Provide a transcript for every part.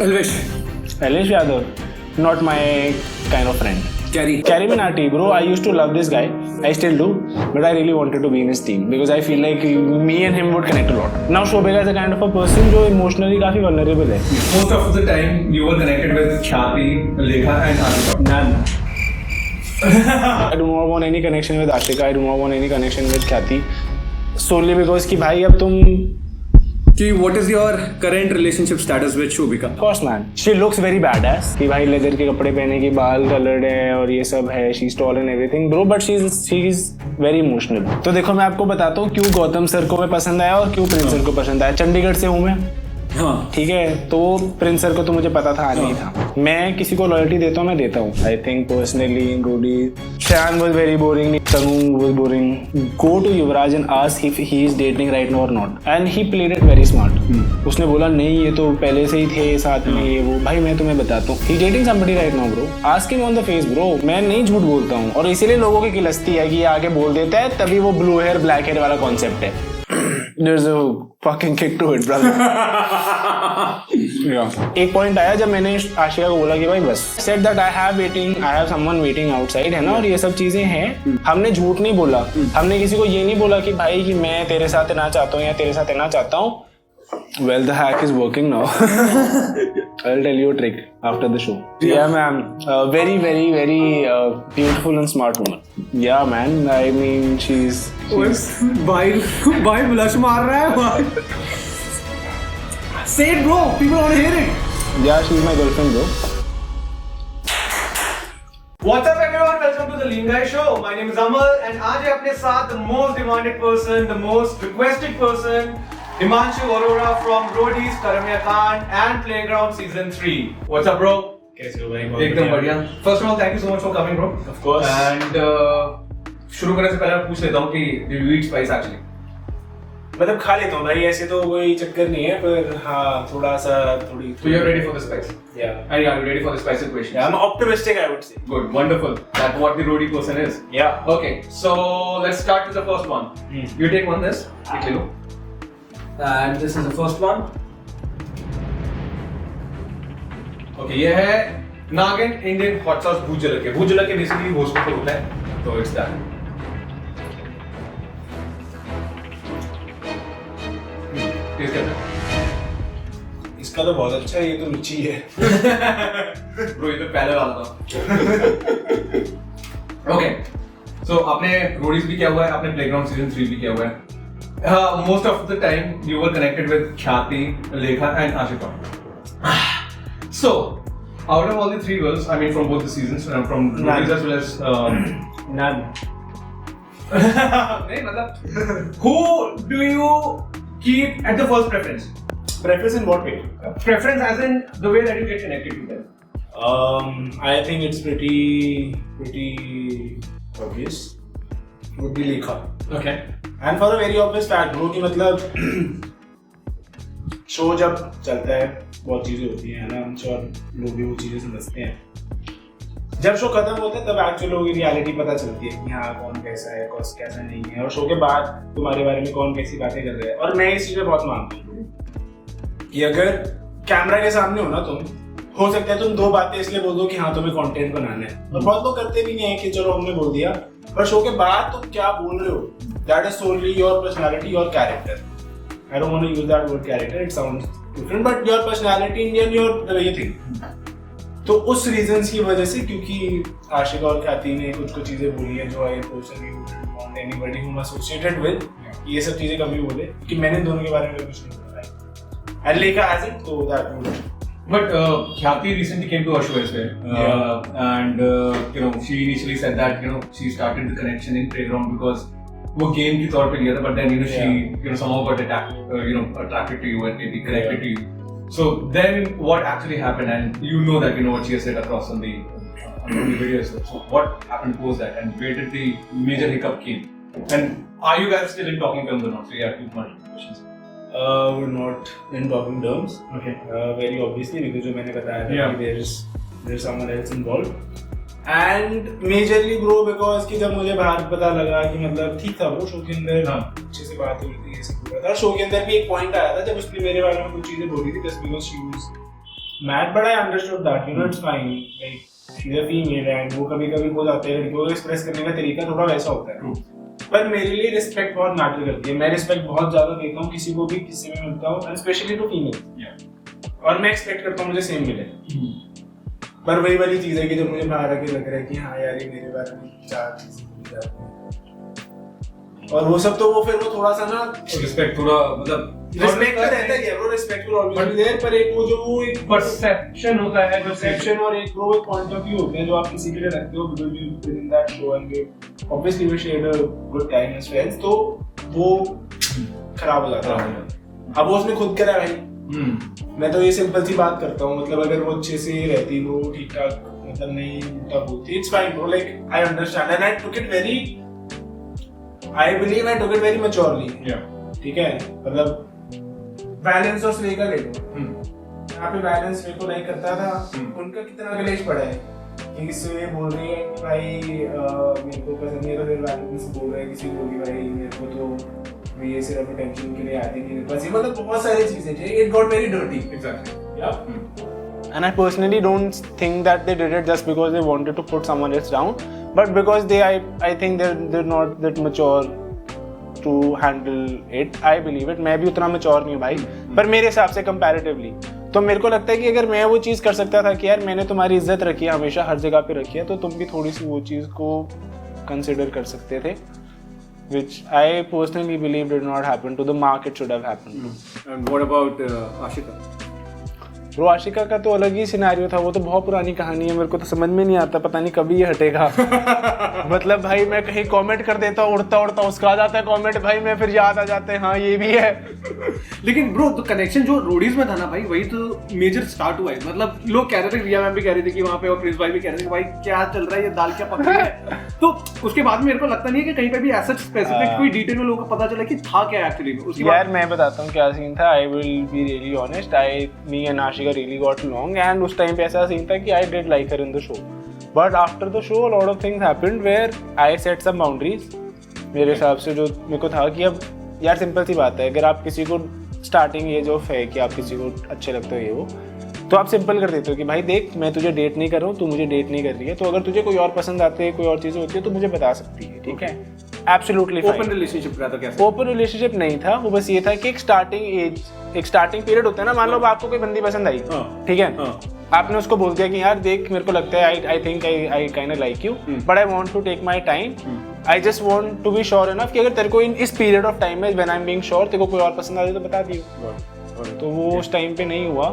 Elvish Yadav, not my kind of friend. Carrie Minati, bro, I used to love this guy. I still do, but I really wanted to be in his team because I feel like me and him would connect a lot. Now Shobhika is a kind of a person जो emotionally काफी vulnerable है. Most of the time you were connected with Khyati, Lekha and Ashika. None. I do not want any connection with Ashika. I do not want any connection with Khyati. Solely because कि भाई अब तुम What is your current relationship status with Shobhika? Of course man, she looks very badass. कि भाई leather के कपड़े पहने की बाल कलर्ड है और ये सब है. She's tall and everything, bro. But she's very emotional. तो देखो मैं आपको बताता हूँ क्यों गौतम सर को मैं पसंद आया और क्यों प्रिंस सर को पसंद आया. चंडीगढ़ से हूँ मैं. हाँ ठीक है, तो प्रिंस सर को तो मुझे पता था नहीं था. मैं किसी को लॉयल्टी देता हूँ, मैं देता हूँ. आई थिंक पर्सनली रूडी Shaan was very boring, Tanu was boring. Go to Yuvraj and ask if he is dating right now और not, and he played it very smart. उसने बोला नहीं ये तो पहले से ही थे साथ में ये वो. भाई मैं तुम्हें बताता हूँ, he dating somebody right now bro. Ask him on the face bro. मैं नहीं झूठ बोलता हूँ और इसीलिए लोगों की किलस्ती है कि ये आगे बोल देता है, तभी वो ब्लू हेयर ब्लैक हेयर वाला कॉन्सेप्ट है. There's a fucking kick to it, brother. Yeah. एक पॉइंट आया जब मैंने आशिया को बोला कि भाई बस. Said that I have someone waiting outside है ना, और ये सब चीजें हैं. हमने झूठ नहीं बोला. हमने किसी को ये नहीं बोला कि भाई कि मैं तेरे साथ रहना चाहता हूँ या तेरे साथ रहना चाहता हूँ. Well, the hack is working now. I'll tell you a trick after the show. Yeah, ma'am. Very, very, very beautiful and smart woman. Yeah, man. I mean, she's भाई blush मार रहा है भाई. Say it bro, people want to hear it. Yeah, she's my girlfriend, bro. What's up everyone? Welcome to the Lean Guy Show. My name is Amal and आज है अपने साथ the most demanded person, the most requested person, Himanshu Arora from Roadies, Karamya Khan and Playground Season 3. What's up bro? कैसे हो भाई? एकदम बढ़िया. First of all, thank you so much for coming bro. Of course. And शुरू करने से पहले मैं पूछ लेता हूँ कि do you eat spice actually? मतलब खा लेता हूँ भाई, ऐसे तो कोई चक्कर नहीं है, पर हाँ थोड़ा सा थोड़ी. So you're ready for the spice? Yeah. And are you ready for the spicy question? Yeah, I'm optimistic, I would say. Good, wonderful. That's what the roadie person is. Yeah. Okay, so let's start with the first one. You take one this, एक ले लो. And this is the first one. Okay, ये है नागिन Indian hot sauce भूत जलक के. भूत जलक के बेसिकली होस्ट पर होता है, तो it's that. टेस्ट कैसा है? इसका तो बहुत अच्छा है, ये तो रुचि है. Bro, ये तो पहले वाला था. Okay, so आपने रोडीज भी किया हुआ है, आपने प्लेग्राउंड सीजन 3 भी किया हुआ है. Most of the time you were connected with Khyati, Lekha and Ashika. So, out of all the three girls, I mean from both the seasons, from Roadies as well as None. नहीं मतलब who do you keep at the first preference? Preference in what way? Preference as in the way that you get connected to them. I think it's pretty obvious. Would be Lekha. Okay. And for a very obvious fact, bro, कि मतलब show जब चलता है बहुत चीजें होती हैं ना, हम श्योर लोग भी वो चीजें समझते हैं. जब शो खत्म होता है तब एक्चुअल लोगों की रियलिटी पता चलती है कि हाँ कौन कैसा है, कौन कैसा नहीं है, और शो के बाद तुम्हारे बारे में कौन कैसी बातें कर रहा है. और मैं इस चीज में बहुत मानता हूँ कि अगर कैमरा के सामने हो ना तुम, हो सकता है तुम दो बातें इसलिए बोल दो कि हाँ तुम्हें कंटेंट बनाना है, और बहुत लोग करते भी नहीं है कि चलो हमने बोल दिया, पर शो के बाद तुम क्या बोल रहे हो, that is solely your personality, your character. I don't want to use that word character, it sounds different, but your personality and your the way you think. तो उस रीजंस की वजह से, क्योंकि आशिका और ख्याति ने कुछ चीजें बोली है जो I personally wouldn't want anybody who associated with, ये सब चीजें कभी बोले कि मैंने दोनों के बारे में कुछ नहीं बोला. एंड लेखा हैज इट, तो that would. But Khyati recently came to our show as well, and you know she initially said that she started the connection in Playground because वो game की तौर पे लिया था, but then she somehow got attracted to you and maybe connected to you. So then what actually happened, and that what she has said across on the videos. So what happened post that, and where did the major hiccup came, and are you guys still in talking terms or not? So yeah, two multiple questions. We're not in talking terms. Okay. Very obviously, because जो मैंने बताया था कि there's someone else involved. And majorly bro, because कि जब मुझे बाहर पता लगा कि मतलब ठीक था वो शो के अंदर अच्छे से बात हो रही थी, ये सब हो रहा था. शो के अंदर भी एक पॉइंट आया था जब उसने मेरे बारे में कुछ चीजें बोली थी, just because she was mad, but I understood that, you know, it's fine. Like, she's a female and वो कभी-कभी हो जाते हैं लड़कियों को एक्सप्रेस करने का तरीका थोड़ा वैसा होता है. पर मेरे लिए रिस्पेक्ट बहुत मैटर करती है. मैं रिस्पेक्ट बहुत ज्यादा देता हूँ किसी को भी, किसी में मिलता हूँ, स्पेशली टू फीमेल. और मैं एक्सपेक्ट करता हूँ मुझे सेम मिले. पर वही वाली चीज है कि जब मुझे बाहर आके लग रहा है कि हाँ यार ये मेरे बारे में 4 चीजें बोल जाती हैं, और वो सब तो वो फिर वो थोड़ा सा ना रिस्पेक्ट थोड़ा मतलब रिस्पेक्ट तो रहता ही है ब्रो, रिस्पेक्टफुल ऑलवेज देयर, पर एक वो जो वो एक परसेप्शन होता है, परसेप्शन और एक वो एक पॉइंट ऑफ व्यू होते हैं जो आप किसी के लिए रखते हो, because you been in that show and we obviously we shared a good time as friends, तो वो खराब हो जाता है. अब वो उसने खुद करा भाई. मैं तो ये सिंपल सी बात करता हूँ, मतलब अगर वो अच्छे से रहती, वो ठीक ठाक, मतलब नहीं उल्टा बोलती, it's fine bro. Like I understand and I took it very, I believe I took it very maturely. ठीक है, मतलब बैलेंस और स्ले का ले लो. यहाँ पे बैलेंस मेरे को नहीं करता था. उनका कितना कलेश पड़ा है कि किसी ये बोल रही है कि भाई मेरे को पसंद नहीं है, तो फिर बैलेंस बोल रहा है किसी को कि भाई मेरे को तो ये सिर्फ अटेंशन के लिए आती थी, बस ये मतलब बहुत सारी चीजें थी. It got very dirty. Exactly. या and I personally don't think that they did it just because they wanted to put someone else down, but because I think they're not that mature to handle it. I believe it. मैं भी उतना mature नहीं हूँ भाई, पर मेरे हिसाब से comparatively तो मेरे को लगता है कि अगर मैं वो चीज़ कर सकता था कि यार मैंने तुम्हारी इज्जत रखी है, हमेशा हर जगह पे रखी है, तो तुम भी थोड़ी सी वो चीज़ को कंसिडर कर सकते थे, which I personally believe did not happen to the mark it should have happened. And what about Ashika? Bro Ashika का तो अलग ही सिनेरियो था. वो तो बहुत पुरानी कहानी है, मेरे को तो समझ में नहीं आता, पता नहीं कभी ये हटेगा. मतलब भाई मैं कहीं कमेंट कर देता हूँ, उड़ता उड़ता उसका आ जाता है कमेंट, भाई मैं फिर याद आ जाते हैं हाँ ये भी है. लेकिन ब्रो तो कनेक्शन जो रोडीज में था ना भाई, वही तो मेजर स्टार्ट हुआ है. मतलब लोग कह रहे थे, रिया मैम भी कह रही थी कि वहाँ पे, और क्रिस भाई भी कह रहे थे कि भाई क्या चल रहा है, ये दाल क्या पक रही है. तो उसके बाद मेरे को लगता नहीं है कि कहीं पे भी ऐसा स्पेसिफिक कोई डिटेल में लोगों को पता चला कि था क्या एक्चुअली में. यार मैं बताता हूँ क्या सीन था. I will be really honest, me and Ashika really got along and उस टाइम पे ऐसा सीन था कि I did like her in the show, but after the show a lot of things happened where I set some boundaries. मेरे हिसाब से जो मेरे को था कि अब यार सिंपल सी बात है, अगर आप किसी को स्टार्टिंग एज ऑफ है कि आप किसी को अच्छे लगते हो ये वो, तो आप सिंपल कर देते हो कि भाई देख मैं तुझे डेट नहीं कर रहा हूँ, तू मुझे डेट नहीं कर रही है, तो अगर तुझे कोई और पसंद आते है, कोई और चीज़ें होती है तो मुझे बता सकती है. ठीक है, एब्सोल्युटली ओपन रिलेशनशिप का. तो कैसे ओपन रिलेशनशिप नहीं था वो, बस ये था कि एक स्टार्टिंग पीरियड होता है ना. मान लो आपको कोई बंदी पसंद आई, ठीक है, आपने उसको बोल दिया कि यार देख मेरे को लगता है I think I kind of like you, but I want to take my time. I just want to be sure enough कि अगर तेरे को इस पीरियड ऑफ टाइम में when I am being sure तेरे को कोई और पसंद आ रही तो बता दियो. तो वो उस टाइम पे नहीं हुआ,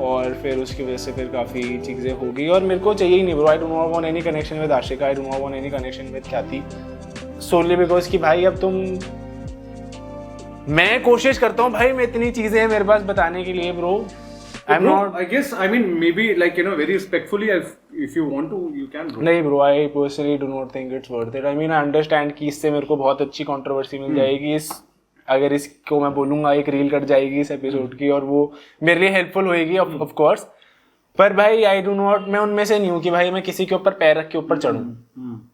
और फिर उसकी वजह से फिर काफ़ी चीज़ें हो गई, और मेरे को चाहिए ही नहीं bro. I don't want any connection with Ashika, I don't want any connection with ख्याति, सोनली बिकॉज कि भाई अब मैं कोशिश करता हूँ भाई, मैं इतनी चीजें हैं मेरे पास बताने के लिए bro. I'm not. I guess I mean maybe like you know very respectfully if you want to you can. Bro. नहीं bro, I personally do not think it's worth it. I mean I understand कि इससे मेरे को बहुत अच्छी controversy मिल जाएगी. अगर इसको मैं बोलूँगा एक रील कट जाएगी इस एपिसोड की, और वो मेरे लिए हेल्पफुल होएगी ऑफ कोर्स. पर भाई आई डू नॉट, मैं उनमें से नहीं हूँ कि भाई मैं किसी के ऊपर पैर रख के ऊपर चढ़ूँ,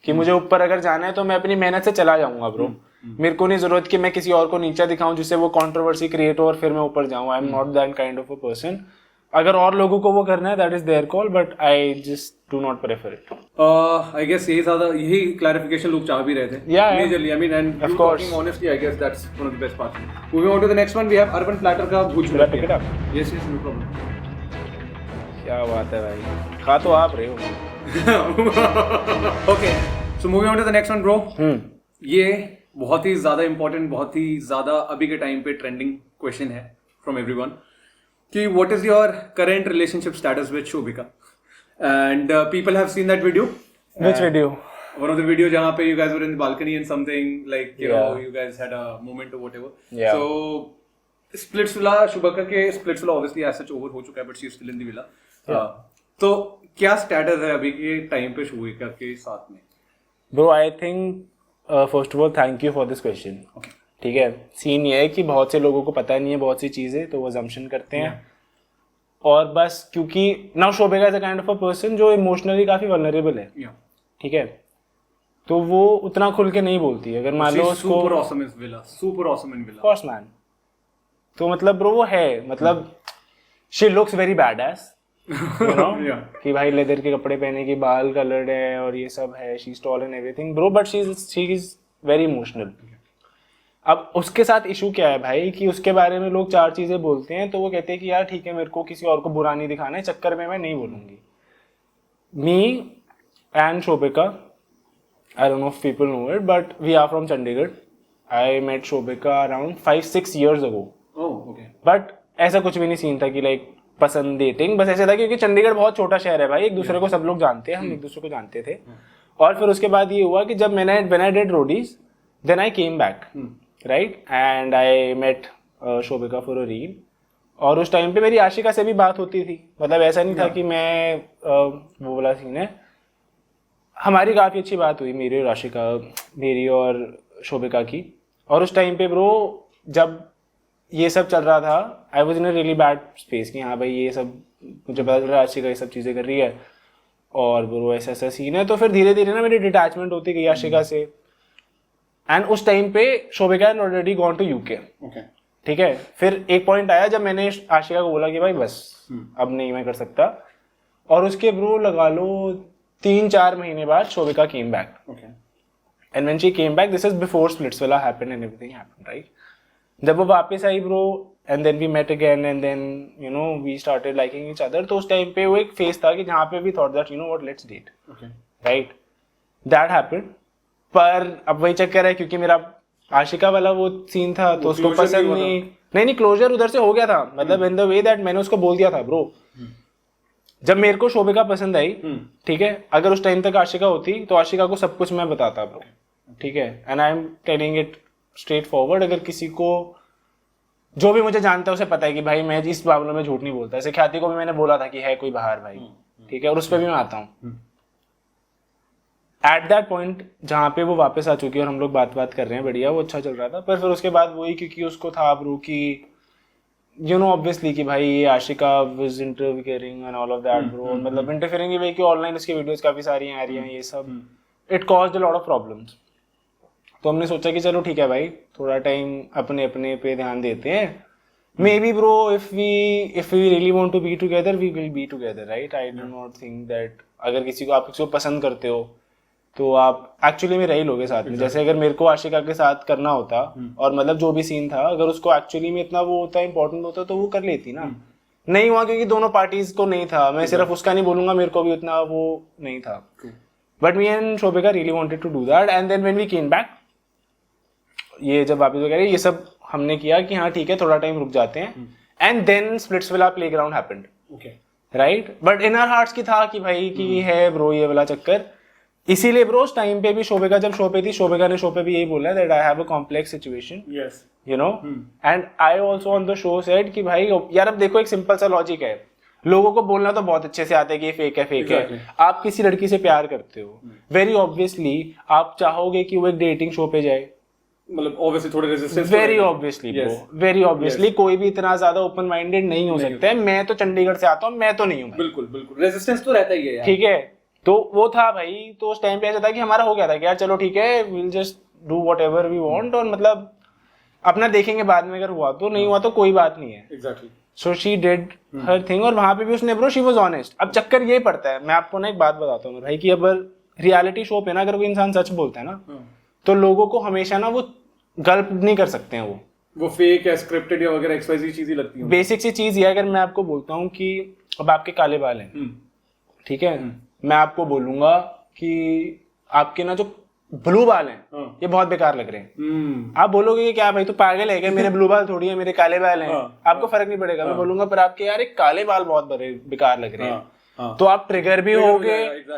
कि मुझे ऊपर अगर जाना है तो मैं अपनी मेहनत से चला जाऊँगा ब्रो. मेरे को नहीं जरूरत कि मैं किसी और को नीचा दिखाऊं जिससे वो कंट्रोवर्सी क्रिएट हो और फिर मैं ऊपर जाऊं. I am not that kind of a person. अगर और लोगों को वो करना है that is their call, but I just do not prefer it. I guess यही क्लैरिफिकेशन लोग चाह भी रहे थे. Majorly I mean and of course honestly I guess that's one of the best parts. Moving on to the next one we have Urban Platter का भूज छोला. Pick it up. Yes yes no problem. क्या बात है भाई, खा तो आप रहे हो. Okay so moving on to the next one bro. ये बहुत ही ज़्यादा इंपॉर्टेंट, बहुत ही ज़्यादा अभी के टाइम पे ट्रेंडिंग क्वेश्चन है फ्रॉम एवरीवन कि what is your current relationship status with Shobhika. And people have seen that video. Which video? One of the video जहाँ पे you guys were in the balcony and something like you know you guys had a moment or whatever. Yeah. So Splitsvilla, शुभका के Splitsvilla obviously as such over हो चुका है, but she is still in the villa. तो क्या status है अभी के time पे शोभिका के साथ में? Bro, I think first of all thank you for this question. ठीक है, सीन ये है कि बहुत से लोगों को पता नहीं है बहुत सी चीज़ें, तो वो अजम्पशन करते हैं. और बस क्योंकि now Shobhika is a kind of a person जो इमोशनली काफ़ी वल्नरेबल है. ठीक है, तो वो उतना खुल के नहीं बोलती है. अगर मान लो उसको super awesome in villa, super awesome in villa. Of course man. तो मतलब ब्रो वो है, मतलब she looks very bad S. you know, Yeah. कि भाई लेदर के कपड़े पहने की, बाल कलर्ड है और ये सब है, she is tall and everything bro, but she is very emotional. अब उसके साथ इशू क्या है भाई कि उसके बारे में लोग 4 चीजें बोलते हैं तो वो कहते हैं कि यार ठीक है, मेरे को किसी और को बुरा नहीं दिखाना है, चक्कर में मैं नहीं बोलूंगी. Me and Shobhika, I don't know if people know it, but we are from Chandigarh. I met Shobhika around 5-6 years ago. Oh, okay. But ऐसा कुछ भी नहीं सीन था कि लाइक पसंद डेटिंग, बस ऐसा था क्योंकि चंडीगढ़ बहुत छोटा शहर है भाई, एक दूसरे को सब लोग जानते हैं, हम एक दूसरे को जानते थे. और फिर उसके बाद ये हुआ कि जब मैंने when I did Roadies, then I came back, right, and I met Shobhika for a reel. और उस टाइम पे मेरी आशिका से भी बात होती थी, मतलब ऐसा नहीं था कि मैं वो वाला सीन है. हमारी काफ़ी अच्छी बात हुई, मेरी और आशिका, मेरी और शोभिका की. और उस टाइम पे ब्रो जब ये सब चल रहा था, I was in a really bad space कि हाँ भाई ये सब मुझे पता चल रहा है आशिका ये सब चीज़ें कर रही है और ब्रो ऐसा ऐसा सीन है. तो फिर धीरे धीरे ना मेरी डिटैचमेंट होती गई आशिका से. एंड उस टाइम पे Shobhika had already gone to UK. Okay. ठीक है, फिर एक पॉइंट आया जब मैंने आशिका को बोला कि भाई बस अब नहीं मैं कर सकता. और उसके ब्रो लगा लो 3-4 महीने बाद Shobhika came back. Okay. And when she came back, this is before Splitsvilla happened and everything happened, right. जब वो वापस आई bro and then we met again and then you know we started liking each other. तो उस time पे वो एक phase था कि जहाँ पे we thought that you know what, let's date, Okay. Right. That happened. पर अब वही चक्कर है क्योंकि मेरा आशिका वाला वो सीन था तो उसको closure पसंद नहीं हुआ नहीं क्लोजर उधर से हो गया था, मतलब इन द वे दैट मैंने उसको बोल दिया था ब्रो. जब मेरे को शोभिका पसंद आई, ठीक है, अगर उस टाइम तक आशिका होती तो आशिका को सब कुछ मैं बताता ब्रो, ठीक है. And I am telling it straight forward. अगर किसी को जो भी मुझे जानता है उसे पता है कि भाई मैं इस मामले में झूठ नहीं बोलता. ऐसे ख्याति को भी मैंने बोला था कि है कोई बाहर भाई, ठीक है, और उस पर भी मैं आता हूँ. एट दैट पॉइंट जहाँ पे वो वापस आ चुकी है और हम लोग बात कर रहे हैं, बढ़िया, वो अच्छा चल रहा था. पर फिर उसके बाद वही क्योंकि उसको था ब्रो कि यू नो ऑब्वियसली कि भाई ये Ashika was interfering and all of that bro. मतलब इंटरफियरिंग की वे कि ऑनलाइन उसकी वीडियोस काफी सारी आ रही हैं, ये सब it caused a lot of problems. तो हमने सोचा कि चलो ठीक है भाई, थोड़ा टाइम अपने अपने पे ध्यान देते हैं. Maybe bro if we really want to be together we will be together, right. I do not think that अगर आप किसी को पसंद करते हो तो आप एक्चुअली में रह ही लोगे साथ में. जैसे अगर मेरे को आशिका के साथ करना होता और मतलब जो भी सीन था, अगर उसको एक्चुअली में इतना वो होता इंपॉर्टेंट होता तो वो कर लेती ना. नहीं हुआ क्योंकि दोनों पार्टीज को नहीं था. मैं सिर्फ उसका नहीं बोलूंगा, मेरे को भी उतना वो नहीं था. But me and Shobhika really wanted to do that. And then when we came back, ये जब वापस वगैरह ये सब हमने किया कि हाँ ठीक है थोड़ा टाइम रुक जाते हैं. And then Splitsvilla Playground happened, right. But in our hearts की था कि भाई कि है ब्रो ये वाला चक्कर. इसीलिए ब्रो उस टाइम पे भी शोभिका जब शो पे थी, शोभिका ने शो पे भी यही बोला that I have a complex situation, Yes. You know. And I also on the show said कि भाई यार अब देखो एक सिंपल सा लॉजिक है, लोगों को बोलना तो बहुत अच्छे से आता है कि ये फेक है Exactly. है. आप किसी लड़की से प्यार करते हो, वेरी ऑब्वियसली आप चाहोगे कि वो एक डेटिंग शो पे जाए. मतलब obviously थोड़े resistance. Very obviously bro, very obviously कोई भी इतना ज्यादा ओपन माइंडेड नहीं हो सकता है. मैं तो चंडीगढ़ से आता हूँ, मैं तो नहीं हूँ. बिल्कुल रेजिस्टेंस तो रहता ही है यार. ठीक है, तो वो था भाई. तो उस टाइम पे ऐसा था कि हमारा हो गया था कि यार चलो ठीक है, will just do whatever we want, और मतलब अपना देखेंगे बाद में, अगर हुआ तो, नहीं हुआ तो कोई बात नहीं है. Exactly. So she did her thing. और वहां पे भी उसने ब्रो शी वाज ऑनेस्ट. अब चक्कर ये पड़ता है, मैं आपको ना एक बात बताता हूँ भाई कि अब रियलिटी शो पे ना अगर कोई इंसान सच बोलता है ना तो लोगों को हमेशा ना वो गल्प नहीं कर सकते हैं. वो फेक है, स्क्रिप्टेड या वगैरह XYZ चीजें लगती हैं. बेसिक सी चीज ये, अगर मैं आपको बोलता हूँ कि अब आपके काले बाल हैं, ठीक है, मैं आपको बोलूंगा कि आपके ना जो ब्लू बाल हैं ये बहुत बेकार लग रहे हैं. आप बोलोगे कि क्या भाई तू पागल है क्या, मेरे ब्लू बाल थोड़ी है, मेरे काले बाल हैं. आपको फर्क नहीं पड़ेगा. मैं बोलूंगा पर आपके यार एक काले बाल बहुत बड़े बेकार लग रहे हैं. तो आप ट्रिगर भी होगे,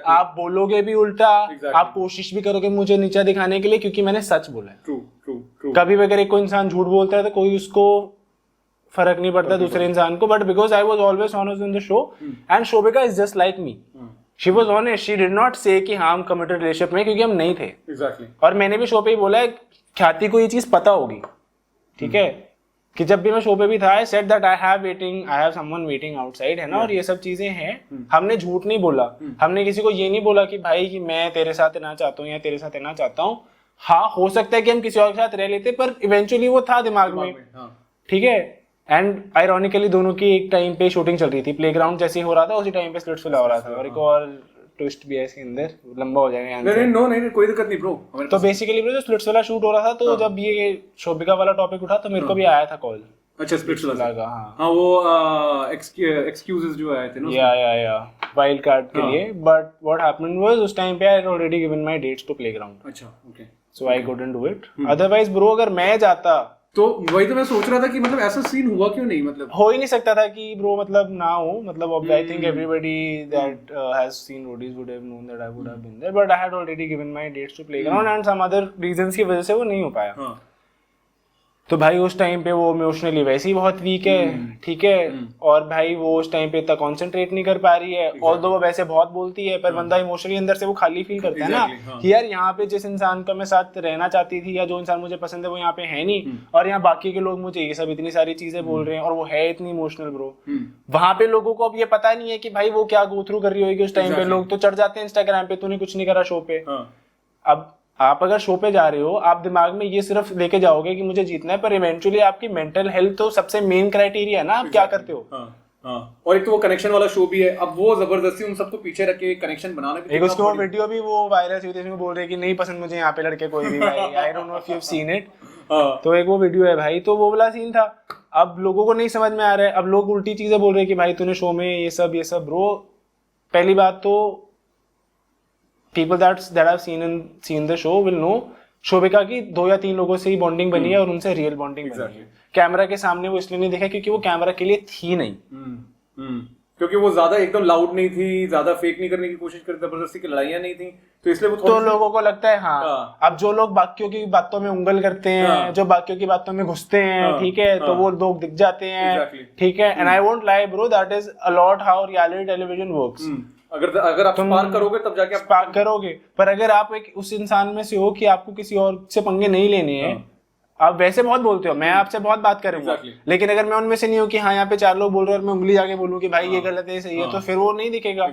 आप बोलोगे भी उल्टा, आप कोशिश भी करोगे मुझे नीचा दिखाने के लिए क्योंकि मैंने सच बोला है. ट्रू. कभी भी अगर एक कोई इंसान झूठ बोलता है तो कोई उसको फर्क नहीं पड़ता दूसरे इंसान को. But because I was always honest in the show and Shobhika is just like me. She was honest. She did not से कि हाँ हम कमिटेड रिलेशनशिप में, क्योंकि हम नहीं थे. Exactly. और मैंने भी शो पे ही बोला है, ख्याति को ये चीज पता होगी, ठीक है, कि जब भी मैं शो पे भी था I said that I have someone waiting outside, है ना. और ये सब चीजें हैं, हमने झूठ नहीं बोला. हमने किसी को ये नहीं बोला कि भाई कि मैं तेरे साथ रहना चाहता हूँ या तेरे साथ रहना चाहता हूँ. हाँ हो सकता है कि हम किसी और के साथ रह लेते, पर इवेंचुअली वो था दिमाग में, ठीक है. एंड आयरॉनिकली दोनों की एक टाइम पे शूटिंग चल रही थी, प्लेग्राउंड जैसे ही हो रहा था उसी टाइम पे स्प्लिट्सविला हो रहा था। और एक और ट्विस्ट भी है इसके अंदर, लंबा हो जाएगा नहीं नहीं कोई दिक्कत नहीं ब्रो। तो बेसिकली ब्रो जो स्प्लिट्सविला शूट हो रहा था, तो जब ये शोभिका वाला टॉपिक उठा तो मेरे को भी आया था कॉल। अच्छा स्प्लिट्सविला का, हाँ हाँ वो एक्सक्यूजेस जो आए थे ना या वाइल्ड कार्ड के लिए। बट व्हाट हैपेंड वाज उस टाइम पे I had already given my dates to playground, अच्छा okay, so I couldn't do it. Otherwise bro अगर मैं जाता तो वही तो मैं सोच रहा था कि मतलब ऐसा सीन हुआ क्यों नहीं, मतलब हो ही नहीं सकता था कि ब्रो मतलब ना हो, मतलब I think everybody that has seen Roadies would have known that I would have been there, but I had already given my dates to Playground and some other reasons की वजह से वो नहीं हो पाया। हाँ तो भाई उस टाइम पे वो इमोशनली वैसे ही बहुत वीक है, ठीक है, और भाई वो उस टाइम पे इतना कंसंट्रेट नहीं कर पा रही है, ऑल्दो वो वैसे बहुत बोलती है, पर बंदा इमोशनली अंदर से वो खाली फील करता है ना कि यार यहाँ पे जिस इंसान का मैं साथ रहना चाहती थी या जो इंसान मुझे पसंद है वो यहाँ पे है नहीं, और यहाँ बाकी के लोग मुझे ये सब इतनी सारी चीजें बोल रहे हैं और वो है इतनी इमोशनल ब्रो। वहां पे लोगों को अब ये पता नहीं है कि भाई वो क्या गो थ्रू कर रही होगी उस टाइम पे। लोग तो चढ़ जाते हैं इंस्टाग्राम पे, तूने कुछ नहीं करा शो पे। अब आप अगर शो पे जा रहे हो, आप दिमाग में ये सिर्फ लेके जाओगे कि मुझे जीतना है, पर इवेंचुअली आपकी मेंटल हेल्थ तो सबसे मेन क्राइटेरिया है ना, आप क्या करते हो। हाँ। और एक तो वो कनेक्शन वाला शो भी है, अब वो जबरदस्ती उन सबको पीछे रख के कनेक्शन बनाना भी एक उसकी वो वीडियो भी वो वायरल हुई थी, इसमें बोल रहे हैं कि नहीं पसंद मुझे यहाँ पे लड़के कोई भी भाई, आई don't know if you have seen it. तो एक वो वीडियो है भाई, तो वो वाला सीन था। अब लोगों को नहीं समझ में आ रहा है, अब लोग उल्टी चीजें बोल रहे हैं कि भाई तूने शो में ये सब ब्रो। पहली बात तो people that have seen the show will know Shobhika की 2 या 3 लोगों से ही बॉन्डिंग बनी है और उनसे रियल बॉन्डिंग बनी है। कैमरा के सामने वो इसलिए नहीं दिखा क्योंकि वो कैमरा के लिए थी नहीं। क्योंकि वो ज्यादा एकदम लाउड नहीं थी, ज्यादा फेक नहीं करने की कोशिश करती, जबरदस्ती की लड़ाइयां नहीं थी, तो इसलिए वो तो लोगों को लगता है हाँ। अब जो लोग बाकियों की बातों में उंगल करते हैं, जो बाकियों की बातों में घुसते हैं, ठीक है, तो वो लोग दिख जाते हैं, ठीक है। And I won't lie bro, that is a lot how reality television works. अगर आप स्पार्क करोगे तब जाके आप स्पार्क करोगे, पर अगर आप एक उस इंसान में से हो कि आपको किसी और से पंगे नहीं लेने हैं, आप वैसे बहुत बोलते हो, मैं आपसे बहुत बात करूंगा, लेकिन अगर मैं उनमें से नहीं हूँ कि हाँ यहाँ पे 4 लोग बोल रहे हैं और मैं उंगली जाके बोलूँ कि भाई ये गलत है सही है, तो फिर वो नहीं दिखेगा।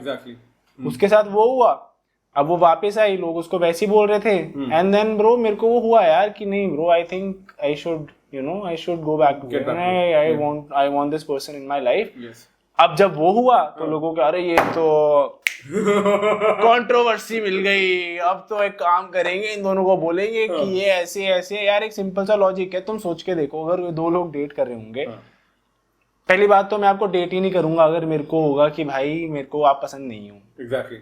उसके साथ वो हुआ, अब वो वापस आई, लोग उसको वैसे ही बोल रहे थे, एंड देन ब्रो मेरे को वो हुआ यार कि नहीं bro, I think I should go back to, I want this person in my life. अब जब वो हुआ तो लोगों के अरे ये तो कंट्रोवर्सी मिल गई, अब तो एक काम करेंगे, इन दोनों को बोलेंगे कि ये ऐसे ऐसे। यार एक सिंपल सा लॉजिक है, तुम सोच के देखो, अगर 2 लोग डेट कर रहे होंगे, पहली बात तो मैं आपको डेट ही नहीं करूंगा अगर मेरे को होगा कि भाई मेरे को आप पसंद नहीं हो। एग्जैक्टली